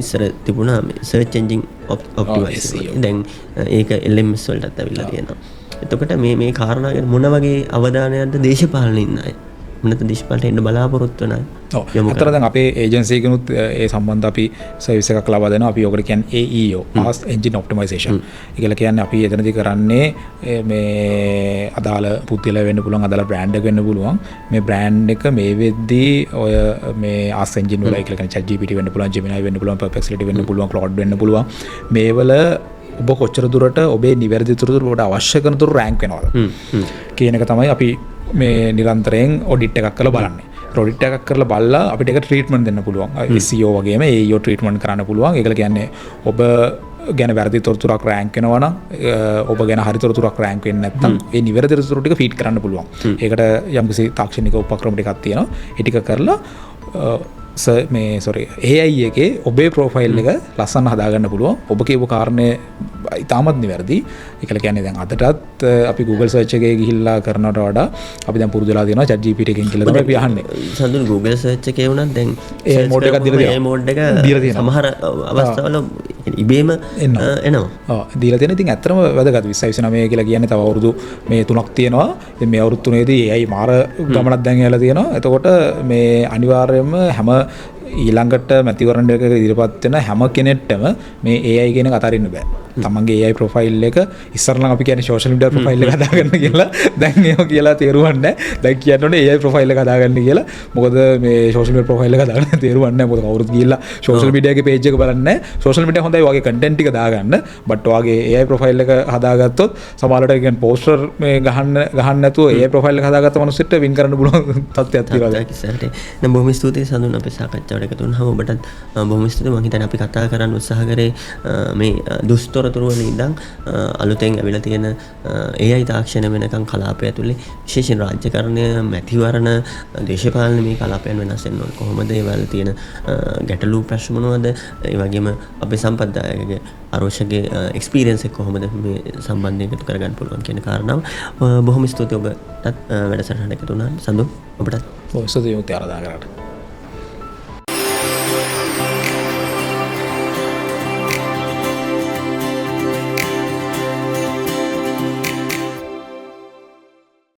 ඉස්සර තිබුණා මේ search engine optimization. දැන් ඒක LMS වලටත් ඇවිල්ලා තියෙනවා. එතකොට මේ කාරණා ගැන මොන වගේ අවධානයක්ද දේශපාලනින් ඉන්න අය මොනත දේශපාලනට එන්න බලාපොරොත්තු වෙන අය? ඔව්. අතර දැන් අපේ ඒජන්සි එකනොත් ඒ සම්බන්ධ අපි සර්විස් එකක් ලබා දෙනවා. අපි ඔකට කියන්නේ AEO Search Engine Optimization. ඒකල කියන්නේ අපි එතනදී කරන්නේ මේ අදාළ පුද්ගලයා වෙන්න පුළුවන් අදාළ බ්‍රෑන්ඩ් එක වෙන්න පුළුවන්. මේ බ්‍රෑන්ඩ් එක මේ වෙද්දී ඔය මේ Search Engine වල ඒකල කියන්නේ ChatGPT වෙන්න පුළුවන්, Gemini වෙන්න පුළුවන්, Perplexity වෙන්න පුළුවන්, Claude වෙන්න පුළුවන්. මේවල ඔබ කොච්චර දුරට ඔබේ නිවැරදි තොරතුරු ඔබට අවශ්‍ය කරන තුරු රෑන්ක් වෙනවද කියන එක තමයි අපි මේ නිරන්තරයෙන් ඔඩිට් එකක් කරලා බලන්නේ. ඔඩිට් එකක් කරලා බලලා අපිට ඒක ට්‍රීට්මන්ට් දෙන්න පුළුවන්. SEO වගේම AEO ට්‍රීට්මන්ට් කරන්න පුළුවන්. ඒකල කියන්නේ ඔබ ගැන වැරදි තොරතුරක් රෑන්ක් වෙනවා නම් ඔබ ගැන හරි තොරතුරක් රෑන්ක් වෙන්නේ නැත්නම් ඒ නිවැරදි තොරතුරු ටික ෆීඩ් කරන්න පුළුවන්. ඒකට යම්කිසි තාක්ෂණික උපක්‍රම ටිකක් තියෙනවා. ඒ ටික කරලා AI එකේ ඔබේ ප්‍රොෆයිල් එක ලස්සන හදාගන්න පුළුවන්. ඔබ කියපු කාරණේ ඉතාමත් නිවැරදි. ඒකල කියන්නේ දැන් අදටත් අපි Google search එකේ ගිහිල්ලා කරනවට වඩා අපි දැන් පුරුදු වෙලා තියෙනවා ChatGPT එකෙන් කියලා තමයි අපි අහන්නේ. සඳුන් Google search එකේ වුණත් දැන් ඒ මෝඩ් එකක් දීලා තියෙනවා. ඒ මෝඩ් එක සමහර අවස්ථාවල ඉබේම එනවා. ඔව් දීලා තියෙන. ඉතින් ඇත්තටම වැදගත් 2029 කියලා කියන්නේ තව අවුරුදු මේ 3ක් තියෙනවා. ඉතින් මේ අවුරුදු 3ේදී AI මාර ගමනක් දැන් යලා තියෙනවා. එතකොට මේ අනිවාර්යයෙන්ම හැම ඊළඟට මැතිවරණයක ඉදිරිපත් වෙන හැම කෙනෙක්ටම මේ AI කියන එක අතාරින්න බෑ. තමන්ගේ AI ප්‍රොෆයිල් එක ඉස්සර නම් අපි කියන්නේ සෝෂල් මීඩියා ප්‍රොෆයිල් එක හදාගන්න කියලා. දැන් ඒක කියලා තේරුම් නැහැ. දැන් කියන්න ඕනේ AI ප්‍රොෆයිල් එක හදාගන්න කියලා. මොකද මේ සෝෂල් මීඩියා ප්‍රොෆයිල් එක හදාගන්න තේරුම් නැහැ. මොකද කවුරුත් ගිහිල්ලා සෝෂල් මීඩියා එකේ පේජ් එක බලන්නේ නැහැ. සෝෂල් මීඩියා හොඳයි වගේ කන්ටෙන්ට් ටික දාගන්න. බට් ඔයාගේ AI ප්‍රොෆයිල් එක හදාගත්තොත් සමහරවිට කියන්නේ පෝස්ටර් මේ ගහන්න නැතුව AI ප්‍රොෆයිල් එක හදාගත්ත මිනිස්සුන්ට වින් කරන්න පුළුවන් තත්ත්වයක් තියෙනවා. ඉස්සරට නම් බොහොම ස්තුතියි සඳුන් අපේ සාකච්ඡාවට එකතු වුණාම ඔබටත් බොහොම ස්තුතියි. මම හිතන්නේ අපි කතා කරන්න උත්සාහ කරේ මේ දුෂ්තරතුරු වල ඉඳන් අලුතෙන් ඇවිල්ලා තියෙන AI තාක්ෂණ වෙනකන් කලාපය ඇතුලේ විශේෂයෙන් රාජ්‍යකරණය මැතිවරණ දේශපාලන මේ කලාපයන් වෙනස් වෙන්න ඕන කොහොමද ඒවල තියෙන ගැටලු ප්‍රශ්න මොනවද ඒ වගේම අපේ සම්ප්‍රදායකගේ අරෝෂගේ එක්ස්පීරියන්ස් එක කොහොමද මේ සම්බන්ධයෙන් එකතු කරගන්න පුළුවන් කියන කාරණාව බොහොම ස්තුතියි ඔබටත් වැඩසටහනට එකතු වුණා සඳු ඔබටත් ඔය ස්තුතියි උත්තරා දාගන්නට